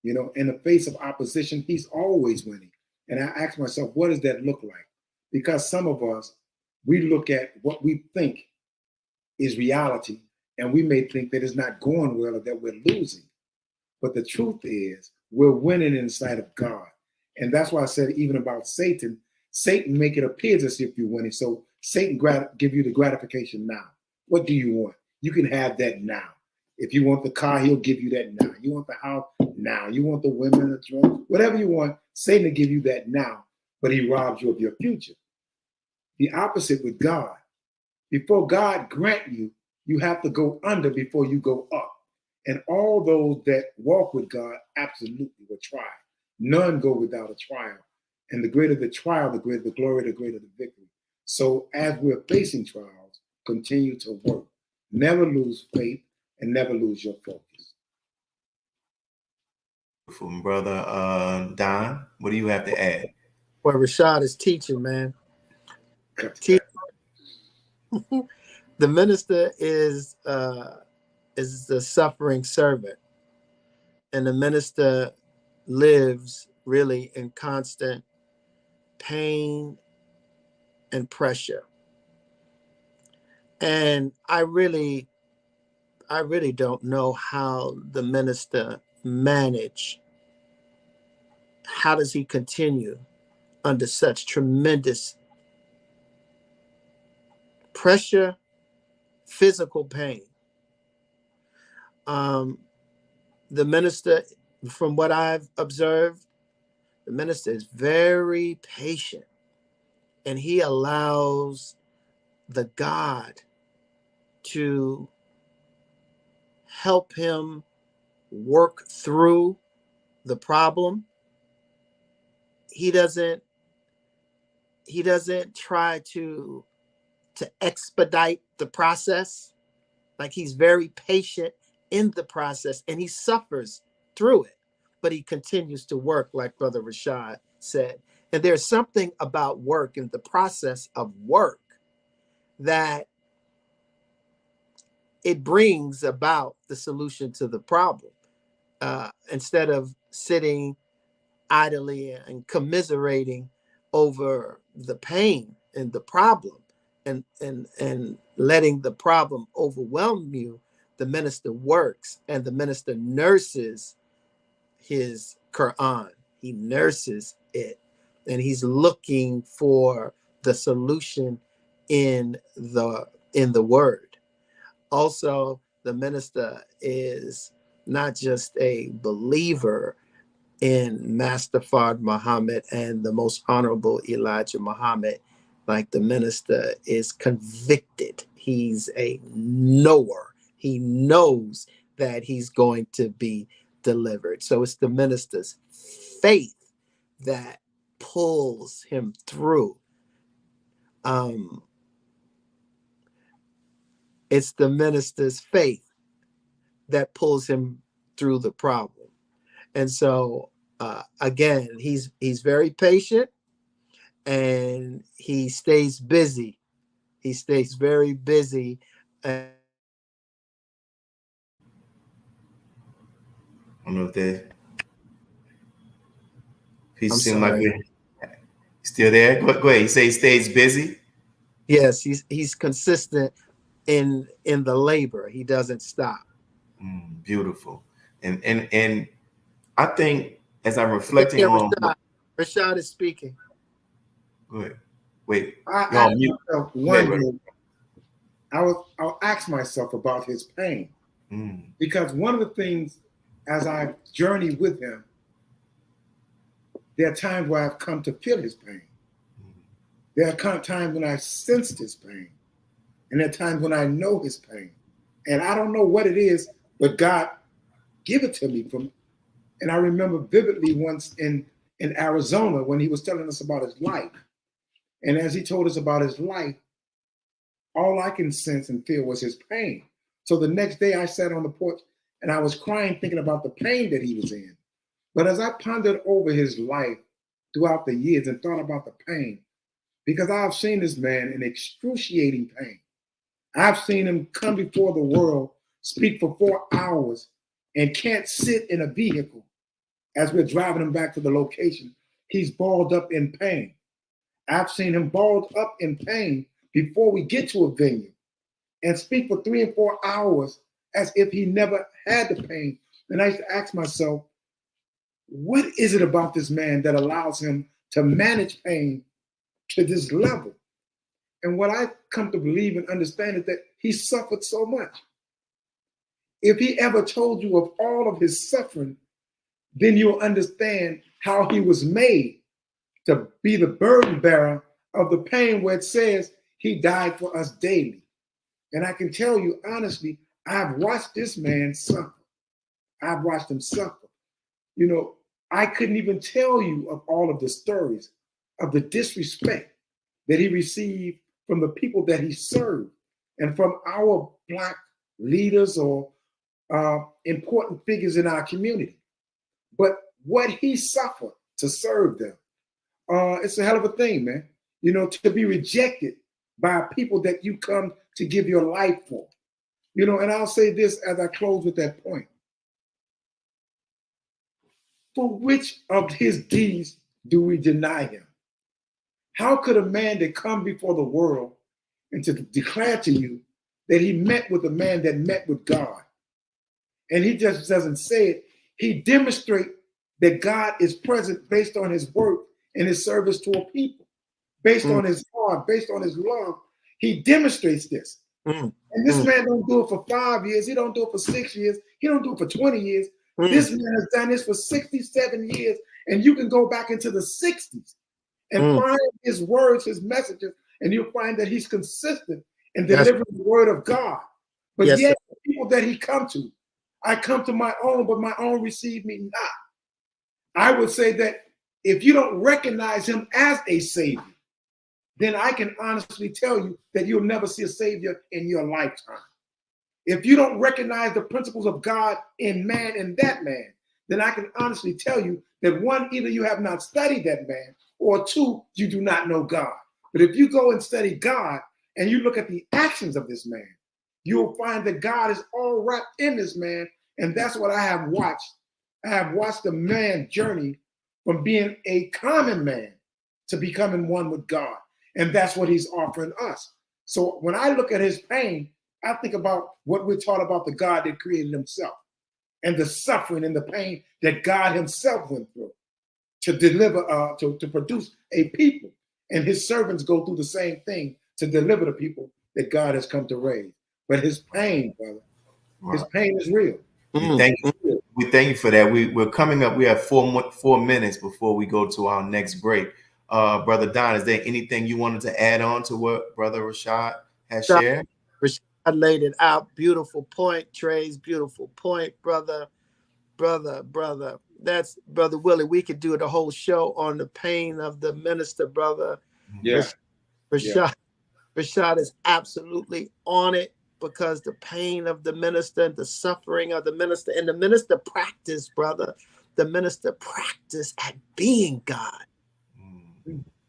You know, in the face of opposition, he's always winning. And I asked myself, what does that look like? Because some of us, we look at what we think is reality, and we may think that it's not going well or that we're losing. But the truth is, we're winning inside of God. And that's why I said, even about Satan make it appear as if you're winning. So Satan give you the gratification now. What do you want? You can have that now. If you want the car, he'll give you that now. You want the house now. You want the women, the drugs, whatever you want, Satan will give you that now, but he robs you of your future. The opposite with God. Before God grant you, you have to go under before you go up. And all those that walk with God absolutely will try. None go without a trial. And the greater the trial, the greater the glory, the greater the victory. So as we're facing trials, continue to work. Never lose faith and never lose your focus. From Brother Don, what do you have to add? Well, Rashad is teaching, man. The minister is the suffering servant, and the minister lives really in constant pain and pressure. And I really I really don't know how the minister managed. How does he continue under such tremendous pressure, physical pain? The minister, from what I've observed, the minister is very patient, and he allows the God to help him work through the problem. He doesn't try to expedite the process. Like, he's very patient in the process, and he suffers through it, but he continues to work, like Brother Rashad said. And there's something about work and the process of work that it brings about the solution to the problem. Instead of sitting idly and commiserating over the pain and the problem and letting the problem overwhelm you, the minister works, and the minister nurses his Quran. He nurses it, and he's looking for the solution in the word. Also, the minister is not just a believer in Master Fard Muhammad and the Most Honorable Elijah Muhammad. Like, the minister is convicted. He's a knower. He knows that he's going to be delivered. So it's the minister's faith that pulls him through. It's the minister's faith that pulls him through the problem. And so, again, he's very patient, and he stays busy. He stays very busy. I don't know if they. He I'm seemed like sorry. we're still there. Go ahead. You say he stays busy? Yes, he's consistent in the labor. He doesn't stop. Beautiful. And I think, as I'm reflecting on Rashad is speaking. Go ahead. Wait. I'll ask myself about his pain. Because one of the things, as I journey with him, there are times where I've come to feel his pain. There are times when I sensed his pain. And there are times when I know his pain. And I don't know what it is, but God give it to me. And I remember vividly once in Arizona when he was telling us about his life. And as he told us about his life, all I can sense and feel was his pain. So the next day I sat on the porch and I was crying, thinking about the pain that he was in. But as I pondered over his life throughout the years and thought about the pain, because I've seen this man in excruciating pain. I've seen him come before the world, speak for 4 hours, and can't sit in a vehicle as we're driving him back to the location. He's balled up in pain. I've seen him balled up in pain before we get to a venue and speak for 3 and 4 hours as if he never had the pain. And I used to ask myself, what is it about this man that allows him to manage pain to this level? And what I come to believe and understand is that he suffered so much. If he ever told you of all of his suffering, then you'll understand how he was made to be the burden bearer of the pain, where it says he died for us daily. And I can tell you honestly, I've watched this man suffer. I've watched him suffer. You know, I couldn't even tell you of all of the stories of the disrespect that he received from the people that he served and from our Black leaders or important figures in our community. But what he suffered to serve them, it's a hell of a thing, man. You know, to be rejected by people that you come to give your life for. You know, and I'll say this as I close with that point. For which of his deeds do we deny him? How could a man that come before the world and to declare to you that he met with a man that met with God. And he just doesn't say it. He demonstrates that God is present based on his work and his service to a people, based on his heart, based on his love. He demonstrates this. And this man don't do it for 5 years. He don't do it for 6 years. He don't do it for 20 years. This man has done this for 67 years. And you can go back into the 60s and find his words, his messages, and you'll find that he's consistent in delivering the word of God. But yet, the people that he come to, I come to my own, but my own receive me not. I would say that if you don't recognize him as a savior, then I can honestly tell you that you'll never see a savior in your lifetime. If you don't recognize the principles of God in man and that man, then I can honestly tell you that one, either you have not studied that man, or two, you do not know God. But if you go and study God and you look at the actions of this man, you'll find that God is all wrapped in this man. And that's what I have watched. I have watched the man journey from being a common man to becoming one with God. And that's what he's offering us. So when I look at his pain, I think about what we're taught about the God that created himself and the suffering and the pain that God himself went through to deliver, to produce a people. And his servants go through the same thing to deliver the people that God has come to raise. But his pain, brother, his pain is real. We thank you for that. We're coming up. We have 4 minutes before we go to our next break. Brother Don, is there anything you wanted to add on to what Brother Rashad has shared? Rashad laid it out. Beautiful point, Trey's beautiful point, brother. That's Brother Willie. We could do the whole show on the pain of the minister, brother. Yeah. Rashad is absolutely on it, because the pain of the minister, the suffering of the minister, and the minister practice, brother. The minister practice at being God.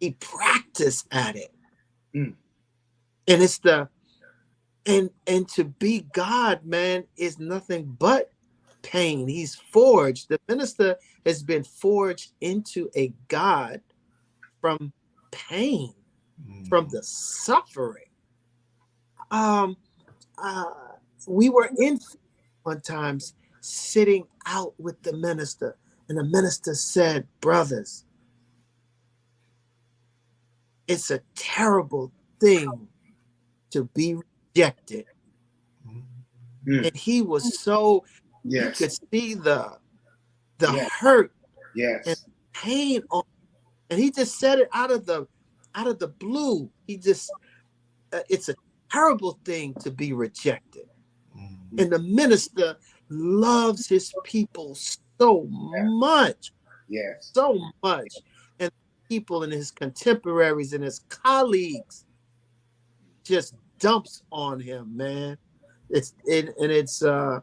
He practiced at it. And it's and to be God, man, is nothing but pain. He's forged. The minister has been forged into a God from pain, from the suffering. We were in one time sitting out with the minister, and the minister said, brothers, it's a terrible thing to be rejected. And he was so, you could see the hurt and pain on, and he just said it out of the blue. He just, it's a terrible thing to be rejected. And the minister loves his people so much, so much. And people and his contemporaries and his colleagues just dumps on him, man. It's a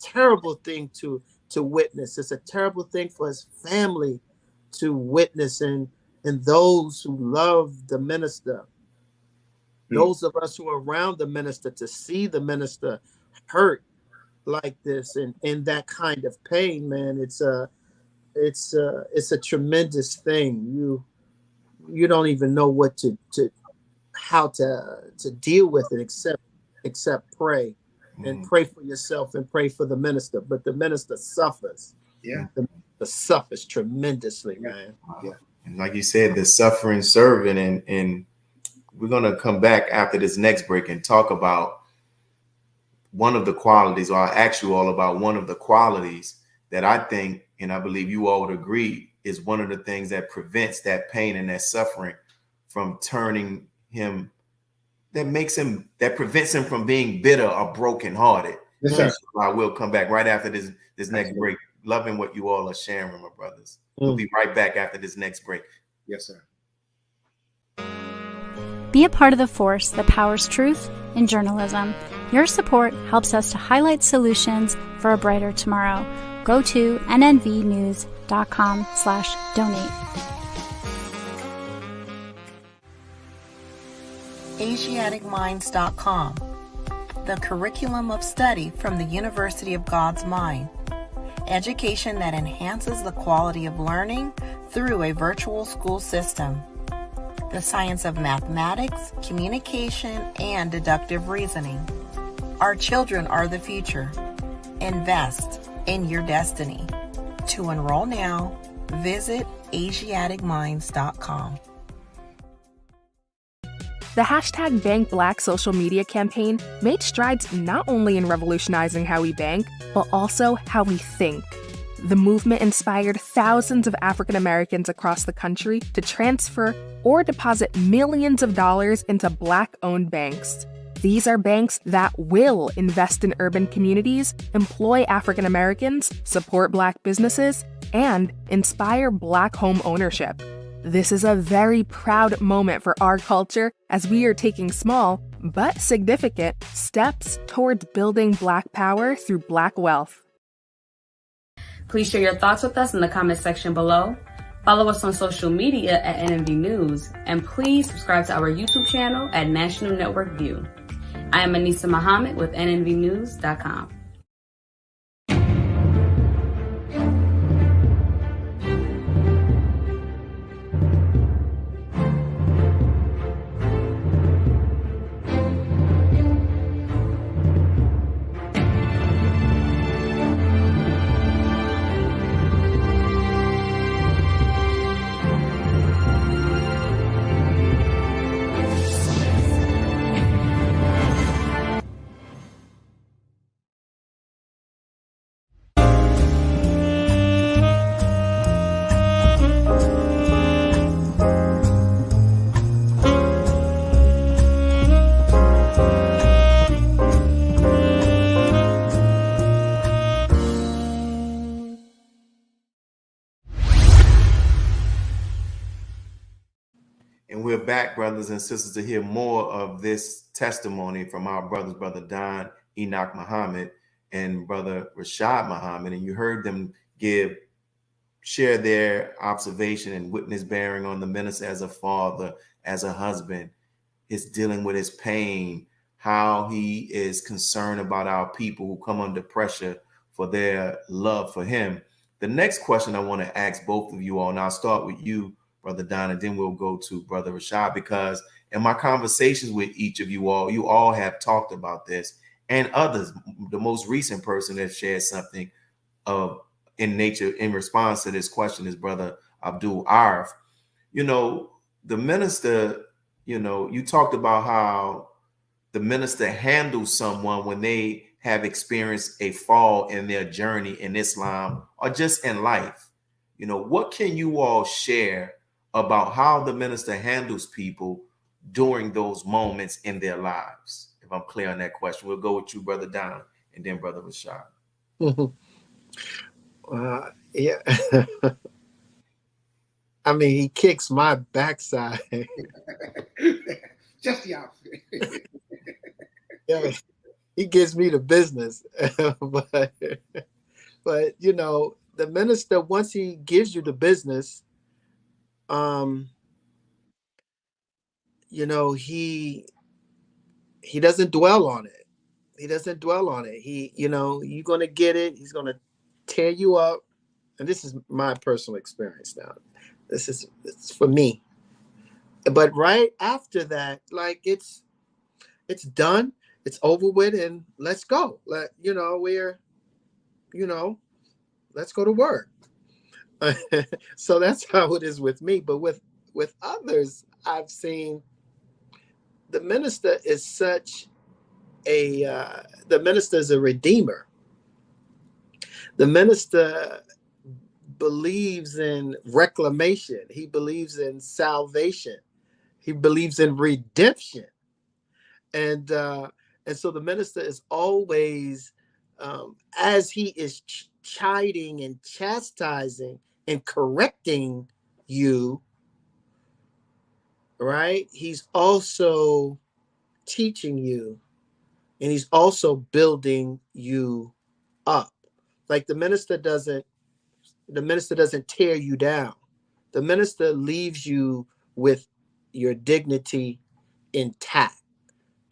terrible thing to witness. It's a terrible thing for his family to witness, and those who love the minister, those of us who are around the minister, to see the minister hurt like this and in that kind of pain, man. It's a tremendous thing. You don't even know what how to deal with it except pray and pray for yourself and pray for the minister. But the minister suffers. The minister suffers tremendously, man. And like you said, the suffering servant, and we're gonna come back after this next break and talk about one of the qualities, or I'll ask you all about one of the qualities that I think, and I believe you all would agree, is one of the things that prevents that pain and that suffering from turning him, that prevents him from being bitter or brokenhearted. Yes, I will come back right after this next break. Loving what you all are sharing, my brothers. We'll be right back after this next break. Yes, sir. Be a part of the force that powers truth in journalism. Your support helps us to highlight solutions for a brighter tomorrow. Go to nnvnews.com/donate. AsiaticMinds.com, the curriculum of study from the University of God's Mind. Education that enhances the quality of learning through a virtual school system. the science of mathematics, communication, and deductive reasoning. Our children are the future. Invest in your destiny. To enroll now, visit AsiaticMinds.com. The hashtag Bank Black social media campaign made strides not only in revolutionizing how we bank, but also how we think. The movement inspired thousands of African Americans across the country to transfer or deposit millions of dollars into Black-owned banks. These are banks that will invest in urban communities, employ African Americans, support Black businesses, and inspire Black home ownership. This is a very proud moment for our culture as we are taking small, but significant, steps towards building Black power through Black wealth. Please share your thoughts with us in the comment section below. Follow us on social media at NNV News, and please subscribe to our YouTube channel at National Network View. I am Anissa Muhammad with NNVnews.com. And we're back, brothers and sisters, to hear more of this testimony from our brothers, Brother Don Enoch Muhammad and Brother Rashad Muhammad. And you heard them share their observation and witness bearing on the minister as a father, as a husband, his dealing with his pain, how he is concerned about our people who come under pressure for their love for him. The next question I want to ask both of you all, and I'll start with you, Brother Don, and then we'll go to Brother Rashad, because in my conversations with each of you all have talked about this, and others. The most recent person that shared something in nature in response to this question is Brother Abdul Arif. You know, the minister, you talked about how the minister handles someone when they have experienced a fall in their journey in Islam or just in life. What can you all share about how the minister handles people during those moments in their lives? If I'm clear on that question, we'll go with you, Brother Don, and then Brother Rashad. Yeah. I mean, he kicks my backside. Just the opposite. Yeah, he gives me the business. but the minister, once he gives you the business, he doesn't dwell on it. He doesn't dwell on it. You're going to get it. He's going to tear you up. And this is my personal experience now. It's for me. But right after that, like it's done. It's over with, and let's go. Let's go to work. So that's how it is with me. But with others, I've seen the minister is the minister is a redeemer. The minister believes in reclamation. He believes in salvation. He believes in redemption. And so the minister is always, as he is chiding and chastising and correcting you, right? He's also teaching you, and he's also building you up. Like the minister doesn't tear you down. The minister leaves you with your dignity intact.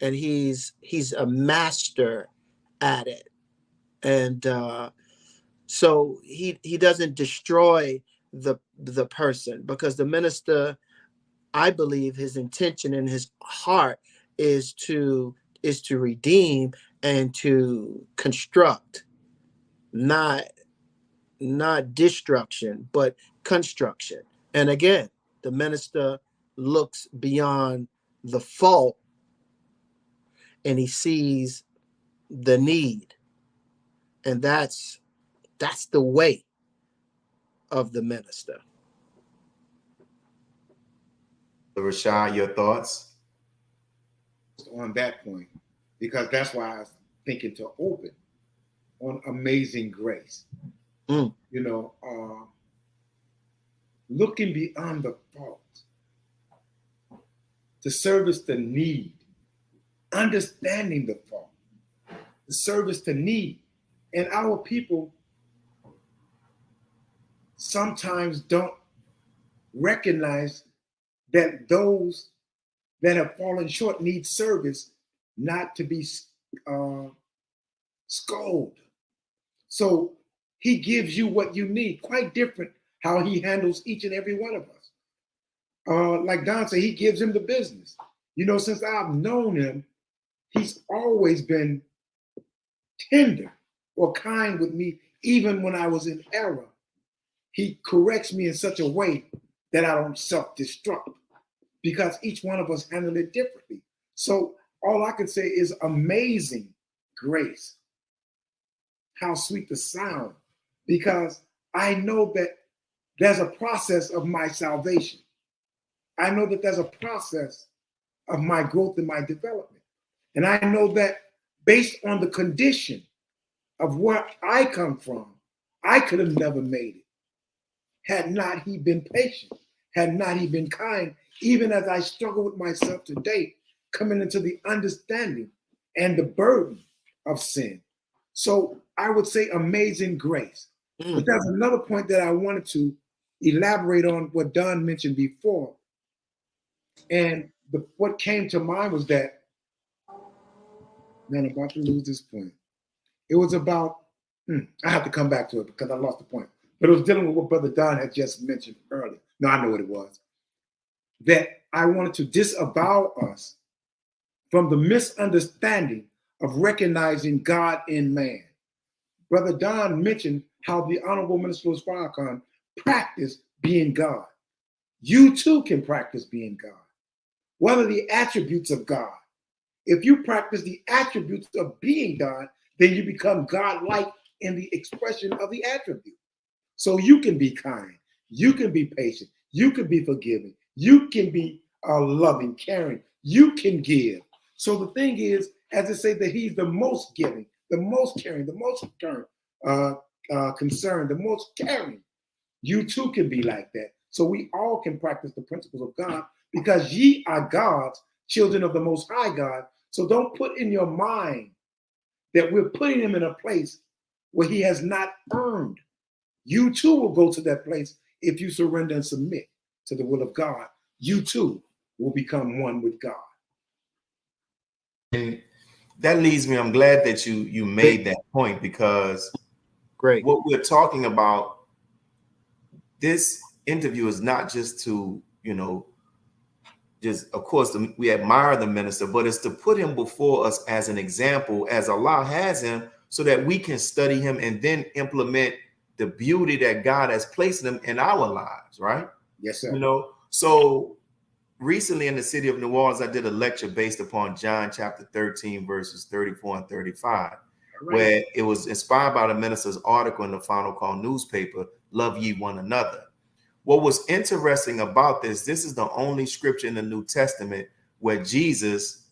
And he's a master at it. And so he doesn't destroy the person, because the minister I believe his intention in his heart is to redeem and to construct, not destruction, but construction. And again, the minister looks beyond the fault and he sees the need. And that's the way of the minister. Rashad, your thoughts on that point? Because that's why I was thinking to open on Amazing Grace. You know, looking beyond the fault to service the need, understanding the fault, the service to need. And our people sometimes don't recognize that those that have fallen short need service, not to be scolded. So he gives you what you need. Quite different how he handles each and every one of us. Like Don said, he gives him the business. You know, since I've known him, he's always been tender or kind with me, even when I was in error. He corrects me in such a way that I don't self-destruct, because each one of us handle it differently. So all I can say is amazing grace. How sweet the sound, because I know that there's a process of my salvation. I know that there's a process of my growth and my development. And I know that based on the condition of where I come from, I could have never made it had not he been patient, had not he been kind, even as I struggle with myself today, coming into the understanding and the burden of sin. So I would say amazing grace. But there's another point that I wanted to elaborate on what Don mentioned before. And what came to mind was that, man, I'm about to lose this point. It was about, I have to come back to it because I lost the point. But it was dealing with what Brother Don had just mentioned earlier. No, I know what it was. That I wanted to disavow us from the misunderstanding of recognizing God in man. Brother Don mentioned how the Honorable Minister Louis Farrakhan practiced being God. You too can practice being God. What are the attributes of God? If you practice the attributes of being God, then you become God-like in the expression of the attribute. So you can be kind, you can be patient, you can be forgiving, you can be loving, caring, you can give. So the thing is, as I say, that he's the most giving, the most caring, the most concerned, the most caring. You too can be like that. So we all can practice the principles of God, because ye are God's children of the Most High God. So don't put in your mind that we're putting him in a place where he has not earned. You too will go to that place if you surrender and submit to the will of God. You too will become one with God. And that leads me, I'm glad that you made that point, because great, what we're talking about, this interview is not just to, just, of course, we admire the minister, but it's to put him before us as an example, as Allah has him, so that we can study him and then implement the beauty that God has placed in him in our lives, right? Yes, sir. So recently in the city of New Orleans, I did a lecture based upon John chapter 13, verses 34 and 35, where it was inspired by the minister's article in the Final Call newspaper, Love Ye One Another. What was interesting about this is the only scripture in the New Testament where Jesus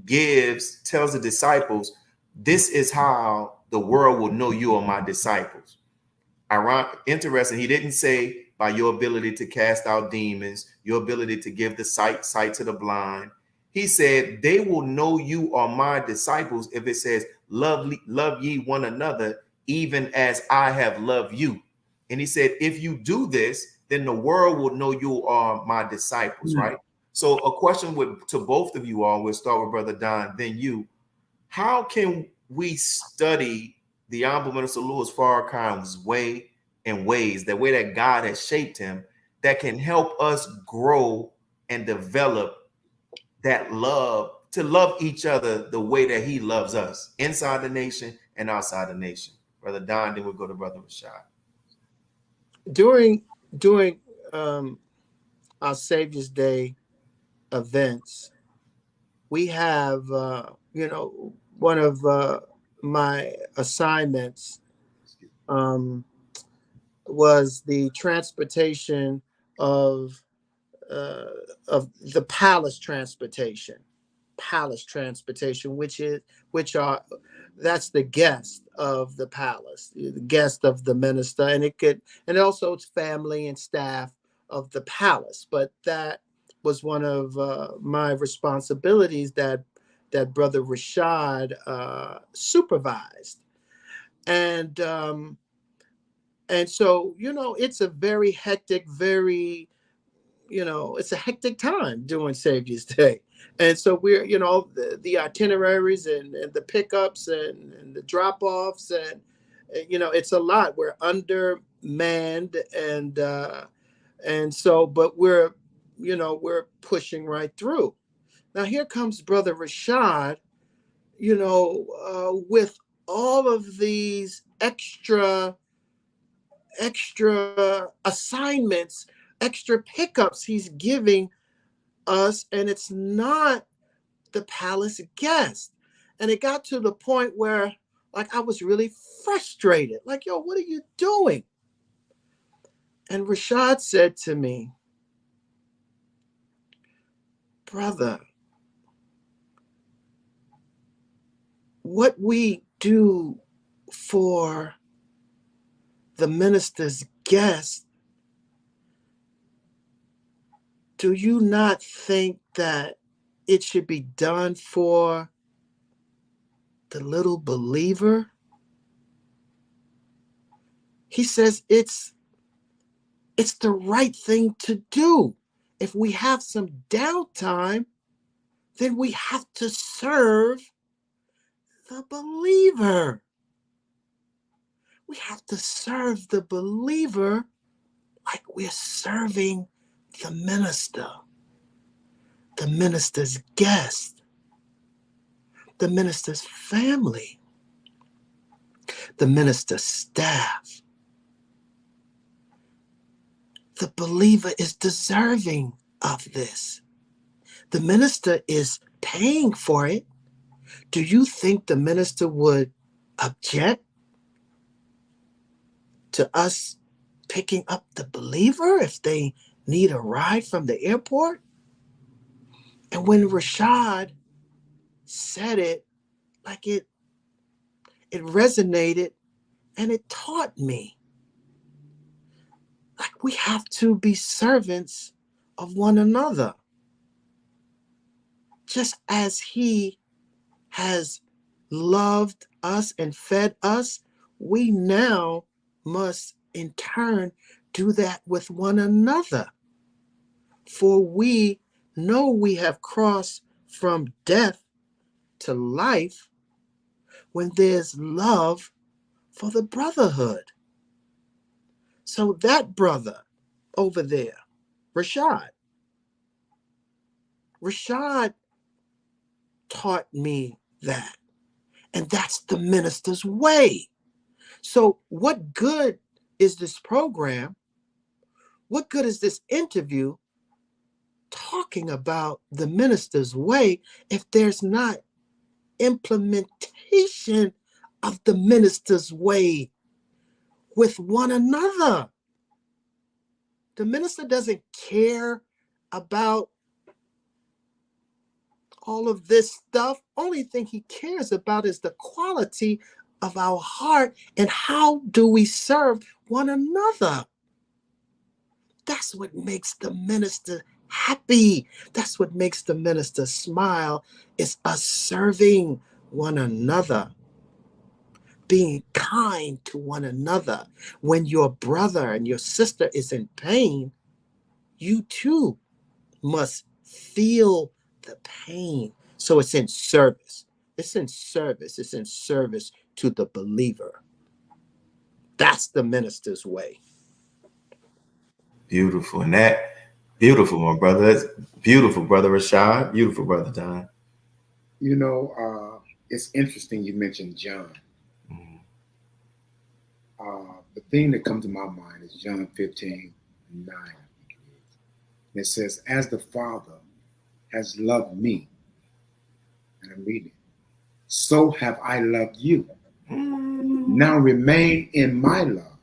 tells the disciples, this is how the world will know you are my disciples. Interesting, he didn't say by your ability to cast out demons, your ability to give the sight to the blind. He said, they will know you are my disciples if it says, love ye one another, even as I have loved you. And he said, if you do this, then the world will know you are my disciples, right? So a question to both of you all, we'll start with Brother Don, then you. How can we study the Honorable Minister Louis Farrakhan's ways, the way that God has shaped him, that can help us grow and develop that love, to love each other the way that he loves us, inside the nation and outside the nation. Brother Don, then we'll go to Brother Rashad. During our Savior's Day events, we have, one of my assignments was the transportation of the palace transportation, that's the guest of the palace, the guest of the minister, and also it's family and staff of the palace. But that was one of my responsibilities that Brother Rashad supervised, and so it's a very hectic, it's a hectic time during Savior's Day. And so we're, the itineraries and the pickups and the drop-offs, and, it's a lot. We're undermanned, and so, but we're pushing right through. Now here comes Brother Rashad, with all of these extra assignments, extra pickups he's giving us, and it's not the palace guest. And it got to the point where, like, I was really frustrated. Like, yo, what are you doing? And Rashad said to me, brother, what we do for the minister's guest, do you not think that it should be done for the little believer? He says it's the right thing to do. If we have some downtime, then we have to serve the believer. We have to serve the believer like we're serving the minister, the minister's guest, the minister's family, the minister's staff. The believer is deserving of this. The minister is paying for it. Do you think the minister would object to us picking up the believer if they need a ride from the airport? And when Rashad said it, like it resonated and it taught me. Like, we have to be servants of one another. Just as he has loved us and fed us, we now must in turn do that with one another. For we know we have crossed from death to life when there's love for the brotherhood. So that brother over there, Rashad taught me that. And that's the minister's way. So what good is this program? What good is this interview talking about the minister's way if there's not implementation of the minister's way with one another? The minister doesn't care about all of this stuff. Only thing he cares about is the quality of our heart and how do we serve one another. That's what makes the minister happy. That's what makes the minister smile, is us serving one another, being kind to one another. When your brother and your sister is in pain, you too must feel the pain. So it's in service. It's in service. It's in service to the believer. That's the minister's way. Beautiful. And that Beautiful, my brother. That's beautiful, brother Rashad. Beautiful, brother Don. You know, it's interesting you mentioned John. The thing that comes to my mind is John 15:9. I think it is. And it says, as the Father has loved me, and I'm reading, so have I loved you. Now remain in my love.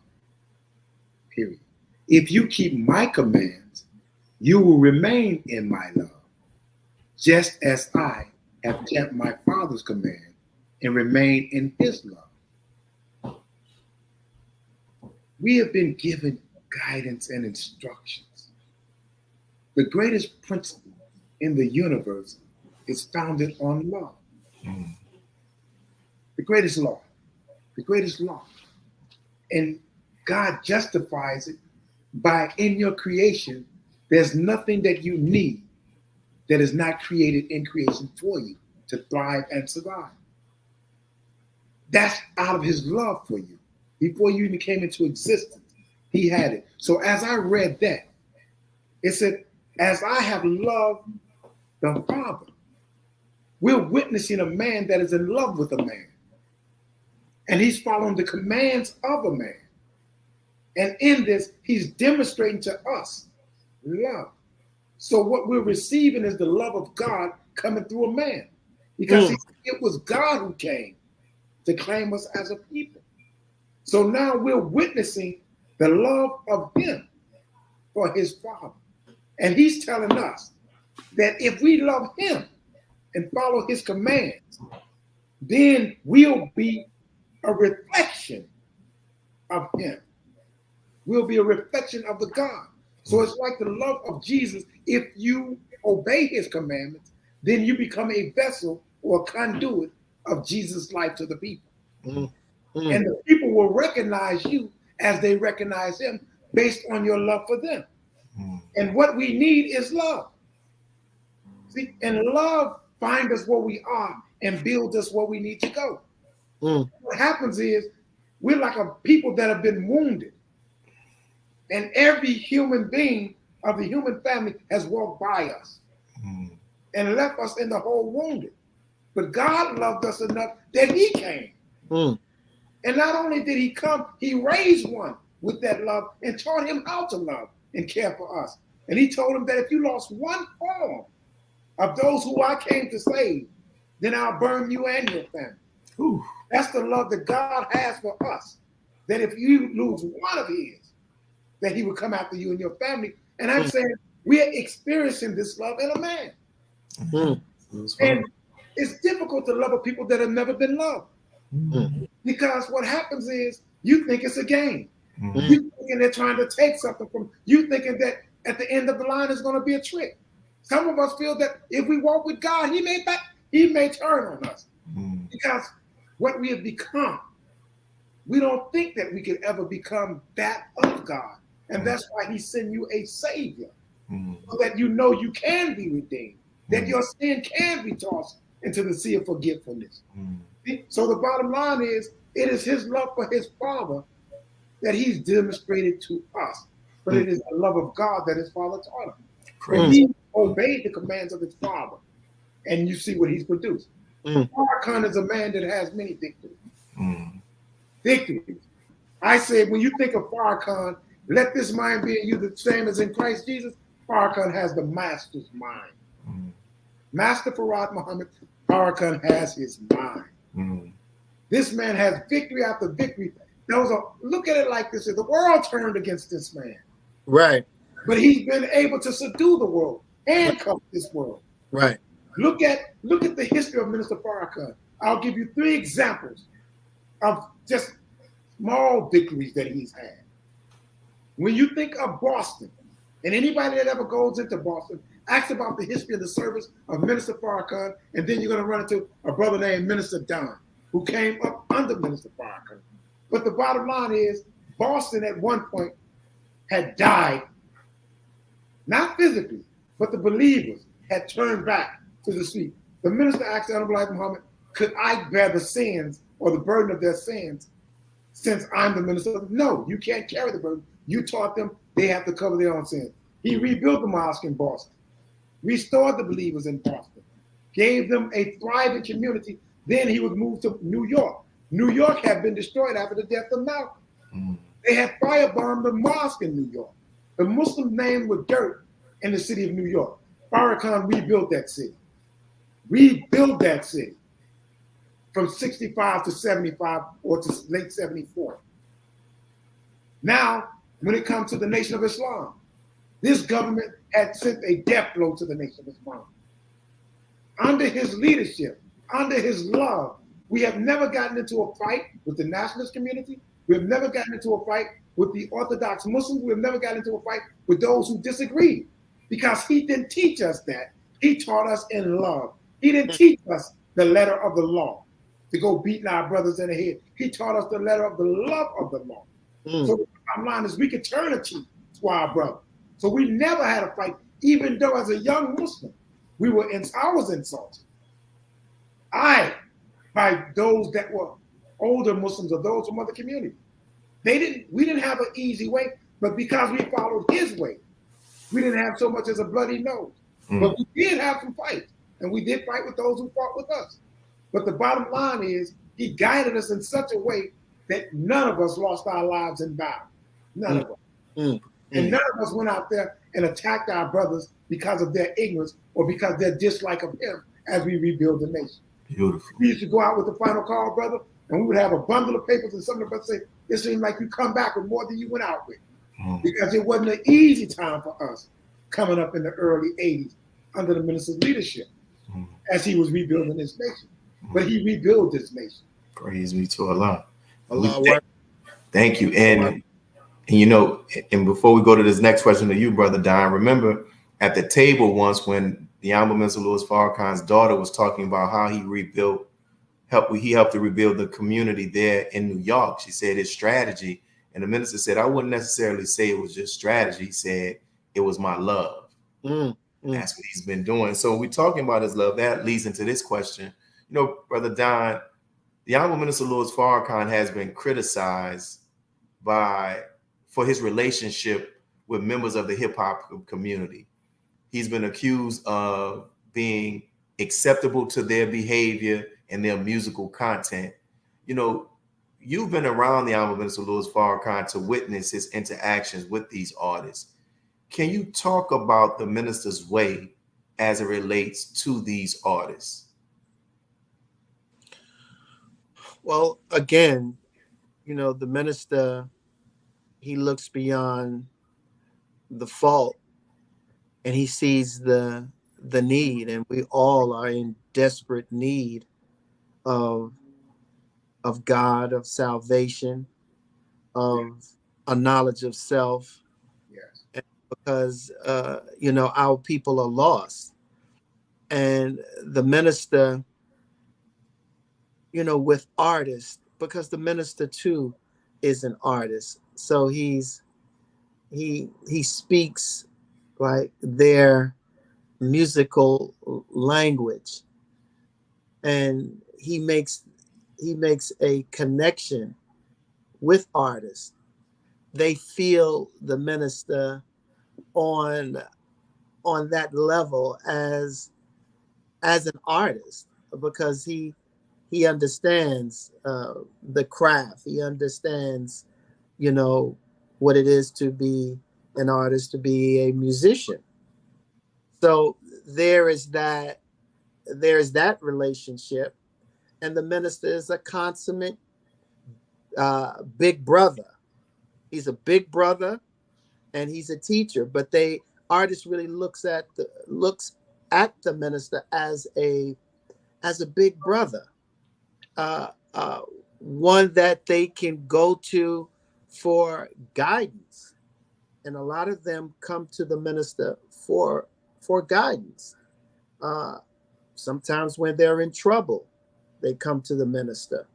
Period. If you keep my commands, you will remain in my love, just as I have kept my Father's command and remain in his love. We have been given guidance and instructions. The greatest principle in the universe is founded on love. The greatest law. The greatest law. And God justifies it by, in your creation, there's nothing that you need that is not created in creation for you to thrive and survive. That's out of his love for you. Before you even came into existence, he had it. So as I read that, it said, as I have loved the Father, we're witnessing a man that is in love with a man. And he's following the commands of a man. And in this, he's demonstrating to us love. So what we're receiving is the love of God coming through a man. Because it was God who came to claim us as a people. So now we're witnessing the love of him for his Father. And he's telling us that if we love him and follow his commands, then we'll be a reflection of him. We'll be a reflection of the God. So it's like the love of Jesus. If you obey his commandments, then you become a vessel or a conduit of Jesus' life to the people. And the people will recognize you as they recognize him based on your love for them. And what we need is love. See, and love finds us where we are and builds us where we need to go. What happens is we're like a people that have been wounded. And every human being of the human family has walked by us and left us in the hole wounded. But God loved us enough that he came. And not only did he come, he raised one with that love and taught him how to love and care for us. And he told him that if you lost one form of those who I came to save, then I'll burn you and your family. That's the love that God has for us. That if you lose one of his, that he would come after you and your family. And I'm saying we're experiencing this love in a man. And it's difficult to love a people that have never been loved. Because what happens is you think it's a game. You thinking they're trying to take something from you, thinking that at the end of the line is going to be a trick. Some of us feel that if we walk with God, he may turn on us. Because what we have become, we don't think that we could ever become that of God. And that's why he sent you a savior, so that you know you can be redeemed, that your sin can be tossed into the sea of forgetfulness. So the bottom line is, it is his love for his Father that he's demonstrated to us. But it is the love of God that his Father taught him. And he obeyed the commands of his Father. And you see what he's produced. Farrakhan is a man that has many victories. Victories. I say, when you think of Farrakhan, let this mind be in you the same as in Christ Jesus. Farrakhan has the master's mind. Master Willie Muhammad, Farrakhan has his mind. This man has victory after victory. Look at it like this: the world turned against this man, right? But he's been able to subdue the world, handcuff this world, right? Look at the history of Minister Farrakhan. I'll give you 3 examples of just small victories that he's had. When you think of Boston, and anybody that ever goes into Boston, ask about the history of the service of Minister Farrakhan, and then you're going to run into a brother named Minister Don, who came up under Minister Farrakhan. But the bottom line is, Boston at one point had died, not physically, but the believers had turned back to the street. The minister asked the Honorable Elijah Muhammad, could I bear the sins or the burden of their sins since I'm the minister? No, you can't carry the burden. You taught them they have to cover their own sins. He rebuilt the mosque in Boston, restored the believers in Boston, gave them a thriving community. Then he was moved to New York. New York had been destroyed after the death of Malcolm. They had firebombed the mosque in New York. The Muslims' name was dirt in the city of New York. Farrakhan rebuilt that city. Rebuilt that city from 65 to 75 or to late 74. Now, when it comes to the Nation of Islam, this government had sent a death blow to the Nation of Islam. Under his leadership, under his love, we have never gotten into a fight with the nationalist community. We have never gotten into a fight with the Orthodox Muslims. We have never gotten into a fight with those who disagree, because he didn't teach us that. He taught us in love. He didn't teach us the letter of the law to go beating our brothers in the head. He taught us the letter of the love of the law. So the bottom line is we could turn a cheek to our brother. So we never had a fight, even though as a young Muslim, I was insulted. By those that were older Muslims or those from other communities. We didn't have an easy way, but because we followed his way, we didn't have so much as a bloody nose. But we did have some fights, and we did fight with those who fought with us. But the bottom line is, he guided us in such a way that none of us lost our lives in battle. None of us. And none of us went out there and attacked our brothers because of their ignorance or because their dislike of him as we rebuild the nation. Beautiful. We used to go out with the final call, brother, and we would have a bundle of papers, and some of us say, it seemed like you come back with more than you went out with. Because it wasn't an easy time for us coming up in the early 80s under the minister's leadership as he was rebuilding this nation. But he rebuilt this nation. Praise be to Allah. Allah. Thank you. And you know, and before we go to this next question to you, Brother Don, remember at the table once when the Honorable Minister Louis Farrakhan's daughter was talking about how he helped to rebuild the community there in New York. She said his strategy, and the minister said, I wouldn't necessarily say it was just strategy. He said it was my love. That's what he's been doing. So we're talking about his love. That leads into this question. You know, Brother Don, the Honorable Minister Louis Farrakhan has been criticized for his relationship with members of the hip hop community. He's been accused of being acceptable to their behavior and their musical content. You know, you've been around the Honorable Minister Louis Farrakhan to witness his interactions with these artists. Can you talk about the minister's way as it relates to these artists? Well, again, you know, the minister, he looks beyond the fault and he sees the need, and we all are in desperate need of God, of salvation, of a knowledge of self. Yes. And because you know, our people are lost. And the minister, you know, with artists, because the minister too is an artist. So he speaks like their musical language, and he makes a connection with artists. They feel the minister on that level as an artist, because he understands the craft. He understands, you know, what it is to be an artist, to be a musician. So there's that relationship, and the minister is a consummate big brother. He's a big brother, and he's a teacher. But artist really looks at the minister as a big brother, one that they can go to for guidance. And a lot of them come to the minister for guidance. Sometimes when they're in trouble, they come to the minister.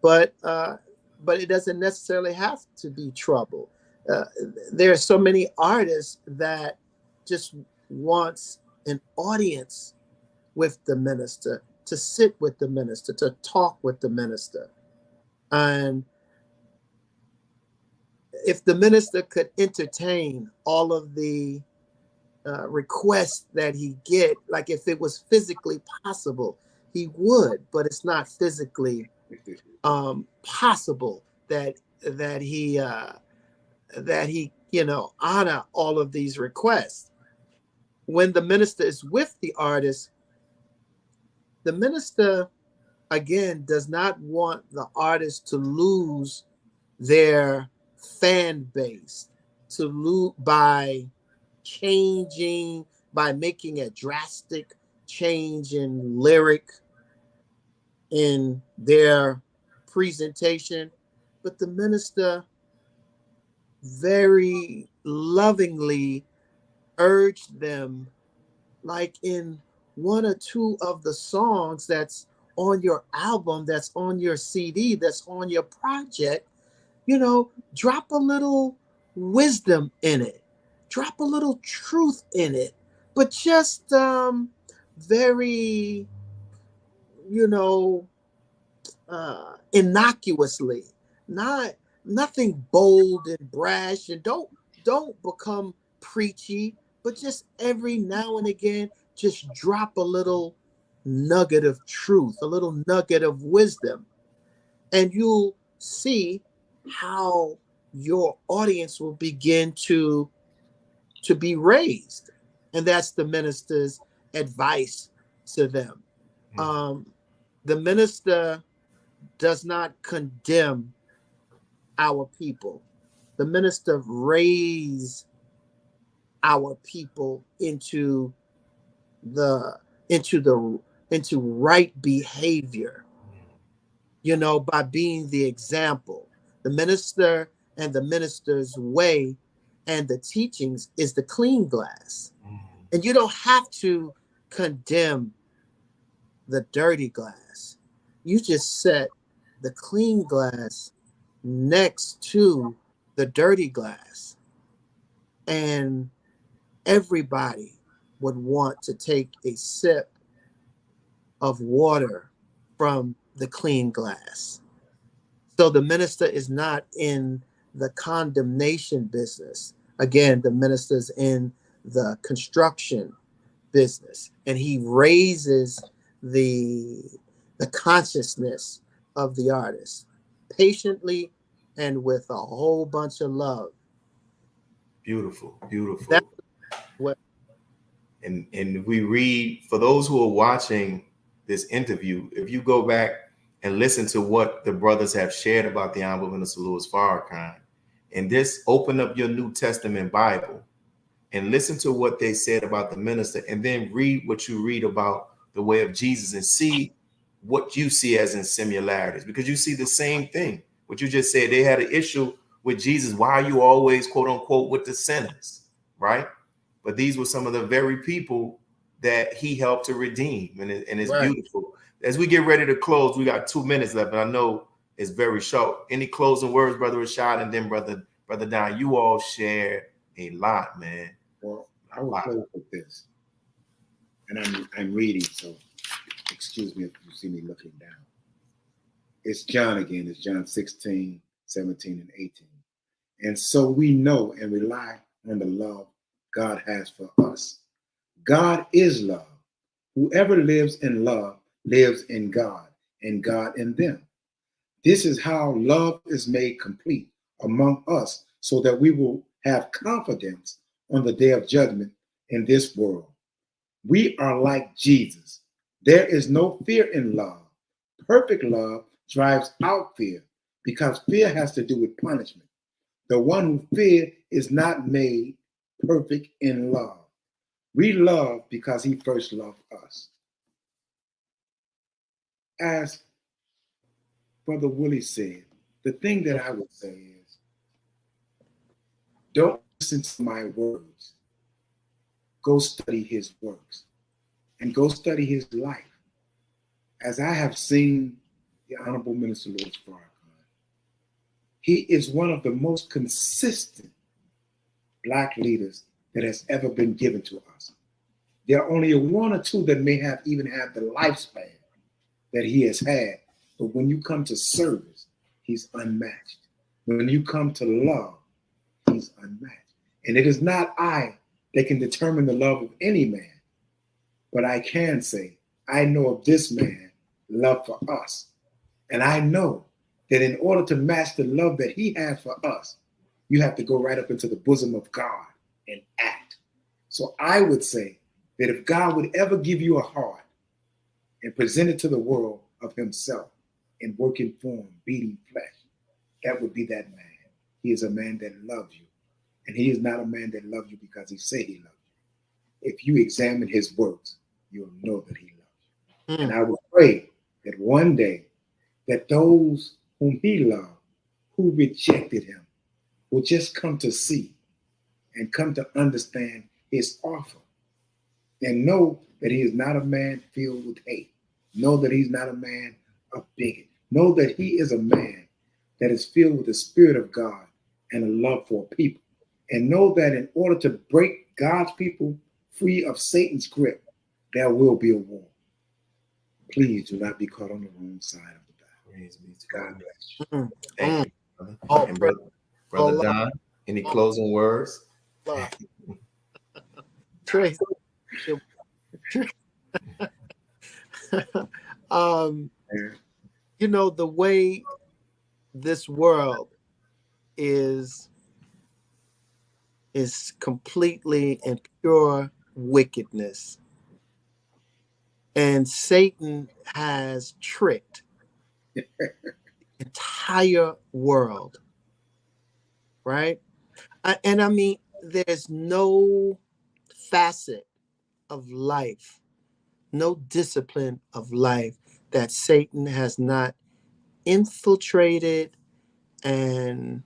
But it doesn't necessarily have to be trouble. There are so many artists that just wants an audience with the minister, to sit with the minister, to talk with the minister. And if the minister could entertain all of the requests that he get, like if it was physically possible, he would, but it's not physically possible that he honor all of these requests. When the minister is with the artist, the minister again does not want the artist to lose their fan base, to lose by changing, by making a drastic change in lyric in their presentation. But the minister very lovingly urged them, like in one or two of the songs that's on your album, that's on your CD, that's on your project, drop a little wisdom in it, drop a little truth in it, but just very, innocuously, nothing bold and brash, and don't become preachy, but just every now and again, just drop a little nugget of truth, a little nugget of wisdom, and you'll see how your audience will begin to be raised. And that's the minister's advice to them. The minister does not condemn our people. The minister raised our people into right behavior, by being the example. The minister and the minister's way and the teachings is the clean glass. And you don't have to condemn the dirty glass. You just set the clean glass next to the dirty glass, and everybody would want to take a sip of water from the clean glass. So the minister is not in the condemnation business. Again, the minister's in the construction business, and he raises the consciousness of the artist patiently and with a whole bunch of love. Beautiful, beautiful. That's what. And we read, for those who are watching this interview, if you go back and listen to what the brothers have shared about the Honorable Minister Louis Farrakhan, and just open up your New Testament Bible and listen to what they said about the minister, and then read what you read about the way of Jesus and see what you see as in similarities, because you see the same thing. What you just said, they had an issue with Jesus. Why are you always, quote unquote, with the sinners, right? But these were some of the very people that he helped to redeem, and it's right. Beautiful. As we get ready to close, we got 2 minutes left, and I know it's very short. Any closing words, Brother Rashad, and then Brother Don? You all share a lot, man. Well, I will close with this, and I'm reading, so excuse me if you see me looking down. It's John again. It's John 16, 17, and 18. And so we know and rely on the love God has for us. God is love. Whoever lives in love lives in God, and God in them. This is how love is made complete among us, so that we will have confidence on the day of judgment in this world. We are like Jesus. There is no fear in love. Perfect love drives out fear, because fear has to do with punishment. The one who fears is not made perfect in love. We love because he first loved us. As Brother Willie said, the thing that I would say is, don't listen to my words. Go study his works and go study his life. As I have seen the Honorable Minister Louis Farrakhan, he is one of the most consistent Black leaders that has ever been given to us. There are only one or two that may have even had the lifespan that he has had. But when you come to service, he's unmatched. When you come to love, he's unmatched. And it is not I that can determine the love of any man. But I can say, I know of this man, love for us. And I know that in order to match the love that he has for us, you have to go right up into the bosom of God and act. So I would say that if God would ever give you a heart and present it to the world of himself in working form, beating flesh, that would be that man. He is a man that loves you. And he is not a man that loves you because he say he loves you. If you examine his works, you'll know that he loves you. And I would pray that one day that those whom he loved, who rejected him, will just come to see and come to understand his offer and know that he is not a man filled with hate. Know that he's not a man of bigot. Know that he is a man that is filled with the Spirit of God and a love for people. And know that in order to break God's people free of Satan's grip, there will be a war. Please do not be caught on the wrong side of the battle. Praise be to God God. bless you. Thank you, brother. And brother Don, any closing words? Trace. You know, the way this world is completely in pure wickedness. And Satan has tricked the entire world, right? And I mean, there's no facet of life, no discipline of life that Satan has not infiltrated and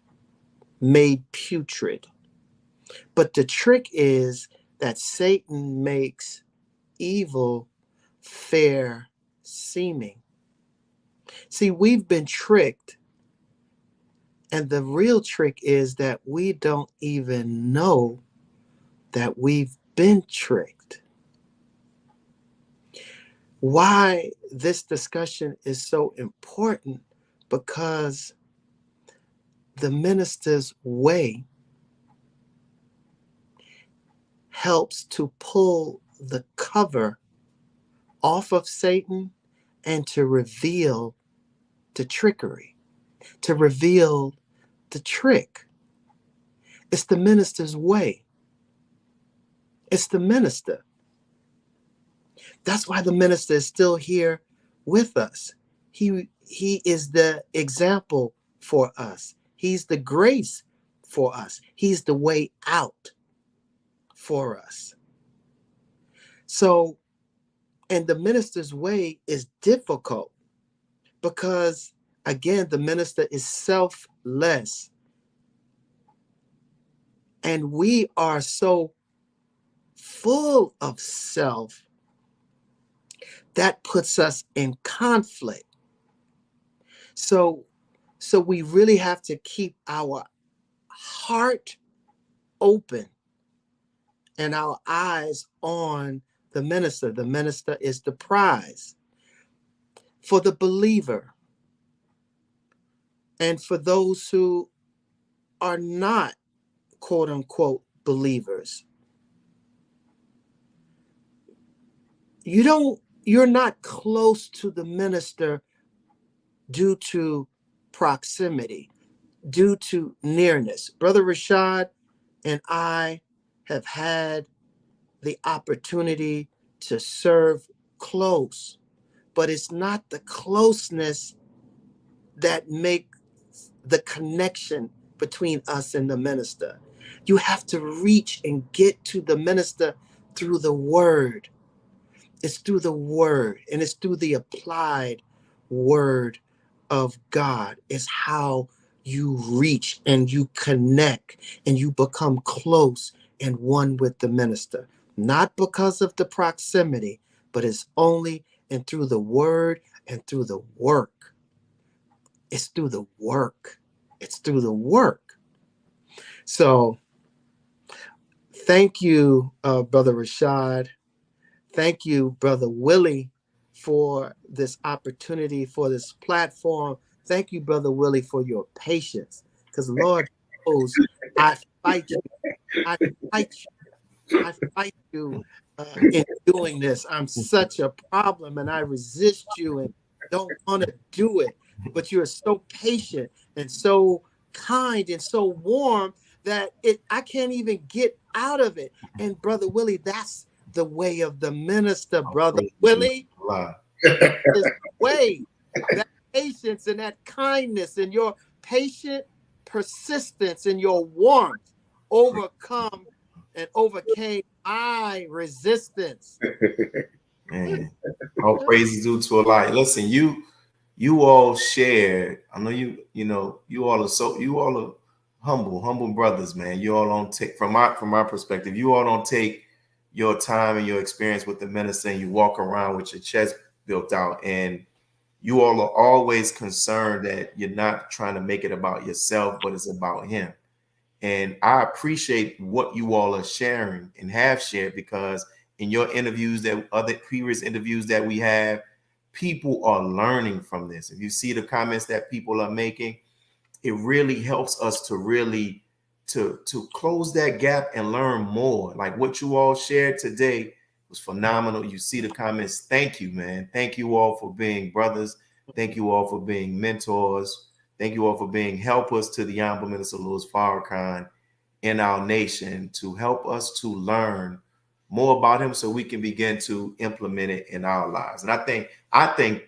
made putrid. But the trick is that Satan makes evil fair seeming. See, we've been tricked. And the real trick is that we don't even know that we've been tricked. Why this discussion is so important? Because the minister's way helps to pull the cover off of Satan and to reveal the trickery, to reveal the trick. It's the minister's way. It's the minister. That's why the minister is still here with us. He is the example for us. He's the grace for us. He's the way out for us. So, and the minister's way is difficult because, again, the minister is selfless. And we are so full of self that puts us in conflict. So we really have to keep our heart open and our eyes on the minister. The minister is the prize for the believer and for those who are not, quote unquote, believers. You're not close to the minister due to proximity, due to nearness. Brother Rashad and I have had the opportunity to serve close, but it's not the closeness that makes the connection between us and the minister. You have to reach and get to the minister through the word. It's through the word, and it's through the applied word of God. It's how you reach and you connect and you become close and one with the minister. Not because of the proximity, but it's only and through the word and through the work. It's through the work. It's through the work. So thank you, Brother Rashad. Thank you, Brother Willie, for this opportunity, for this platform. Thank you, Brother Willie, for your patience. Because Lord knows I fight you. I fight you. I fight you in doing this. I'm such a problem, and I resist you and don't want to do it. But you're so patient and so kind and so warm that I can't even get out of it. And Brother Willie, that's the way of the minister, Brother Willie. His way, that patience and that kindness and your patient persistence and your warmth overcome and overcame my resistance. Man, all praises due to Allah. Listen, you all shared. I know you all are humble brothers, man. You all don't take from my perspective. You all don't take your time and your experience with the minister, and you walk around with your chest built out, and you all are always concerned that you're not trying to make it about yourself, but it's about him. And I appreciate what you all are sharing and have shared, because in your interviews, that other previous interviews that we have, people are learning from this. If you see the comments that people are making, it really helps us to really to close that gap and learn more. Like what you all shared today was phenomenal. You see the comments. Thank you, man. Thank you all for being brothers. Thank you all for being mentors. Thank you all for being helpers to the Honorable Minister Louis Farrakhan in our nation, to help us to learn more about him so we can begin to implement it in our lives. And I think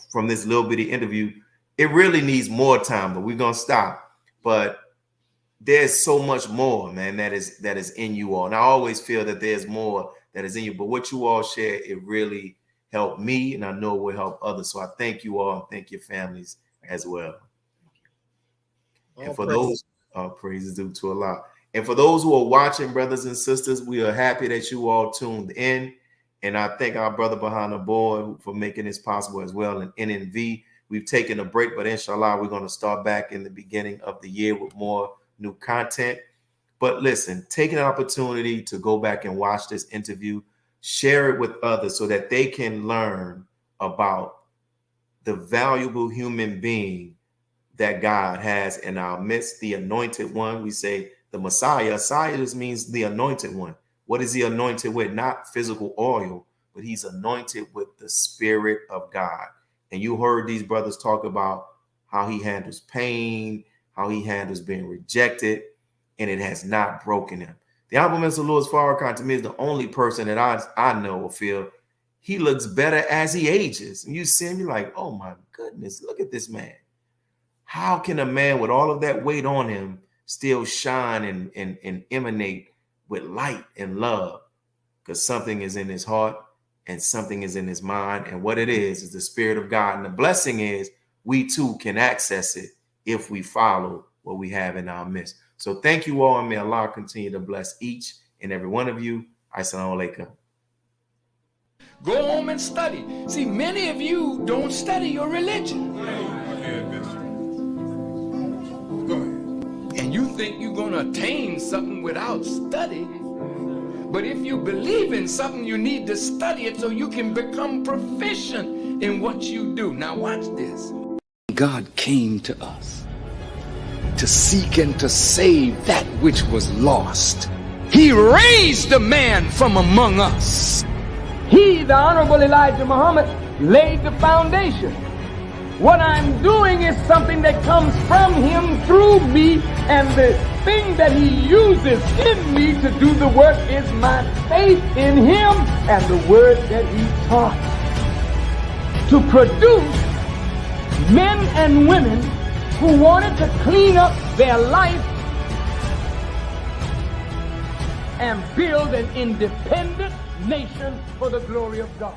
from this little bitty interview, it really needs more time, but we're going to stop. But there's so much more, man, that is in you all. And I always feel that there's more that is in you. But what you all share, it really helped me, and I know it will help others. So I thank you all, and thank your families as well. And for those, praises due to Allah. And for those who are watching, brothers and sisters, we are happy that you all tuned in. And I thank our brother behind the board for making this possible as well. And NNV, we've taken a break, but inshallah, we're going to start back in the beginning of the year with more new content. But listen, take an opportunity to go back and watch this interview, share it with others so that they can learn about the valuable human being that God has in our midst, the anointed one. We say the Messiah. Messiah just means the anointed one. What is he anointed with? Not physical oil, but he's anointed with the Spirit of God. And you heard these brothers talk about how he handles pain, how he handles being rejected, and it has not broken him. The Honorable Minister Louis Farrakhan, to me, is the only person that I know or feel he looks better as he ages. And you see him, you're like, oh my goodness, look at this man. How can a man with all of that weight on him still shine and emanate with light and love? Because something is in his heart and something is in his mind. And what it is the Spirit of God. And the blessing is we too can access it if we follow what we have in our midst. So thank you all, and may Allah continue to bless each and every one of you. Assalamu alaikum. Go home and study. See, many of you don't study your religion. And you think you're going to attain something without study. But if you believe in something, you need to study it so you can become proficient in what you do. Now watch this. God came to us to seek and to save that which was lost. He raised a man from among us. He, the Honorable Elijah Muhammad, laid the foundation. What I'm doing is something that comes from him through me, and the thing that he uses in me to do the work is my faith in him and the word that he taught. To produce men and women who wanted to clean up their life and build an independent nation for the glory of God.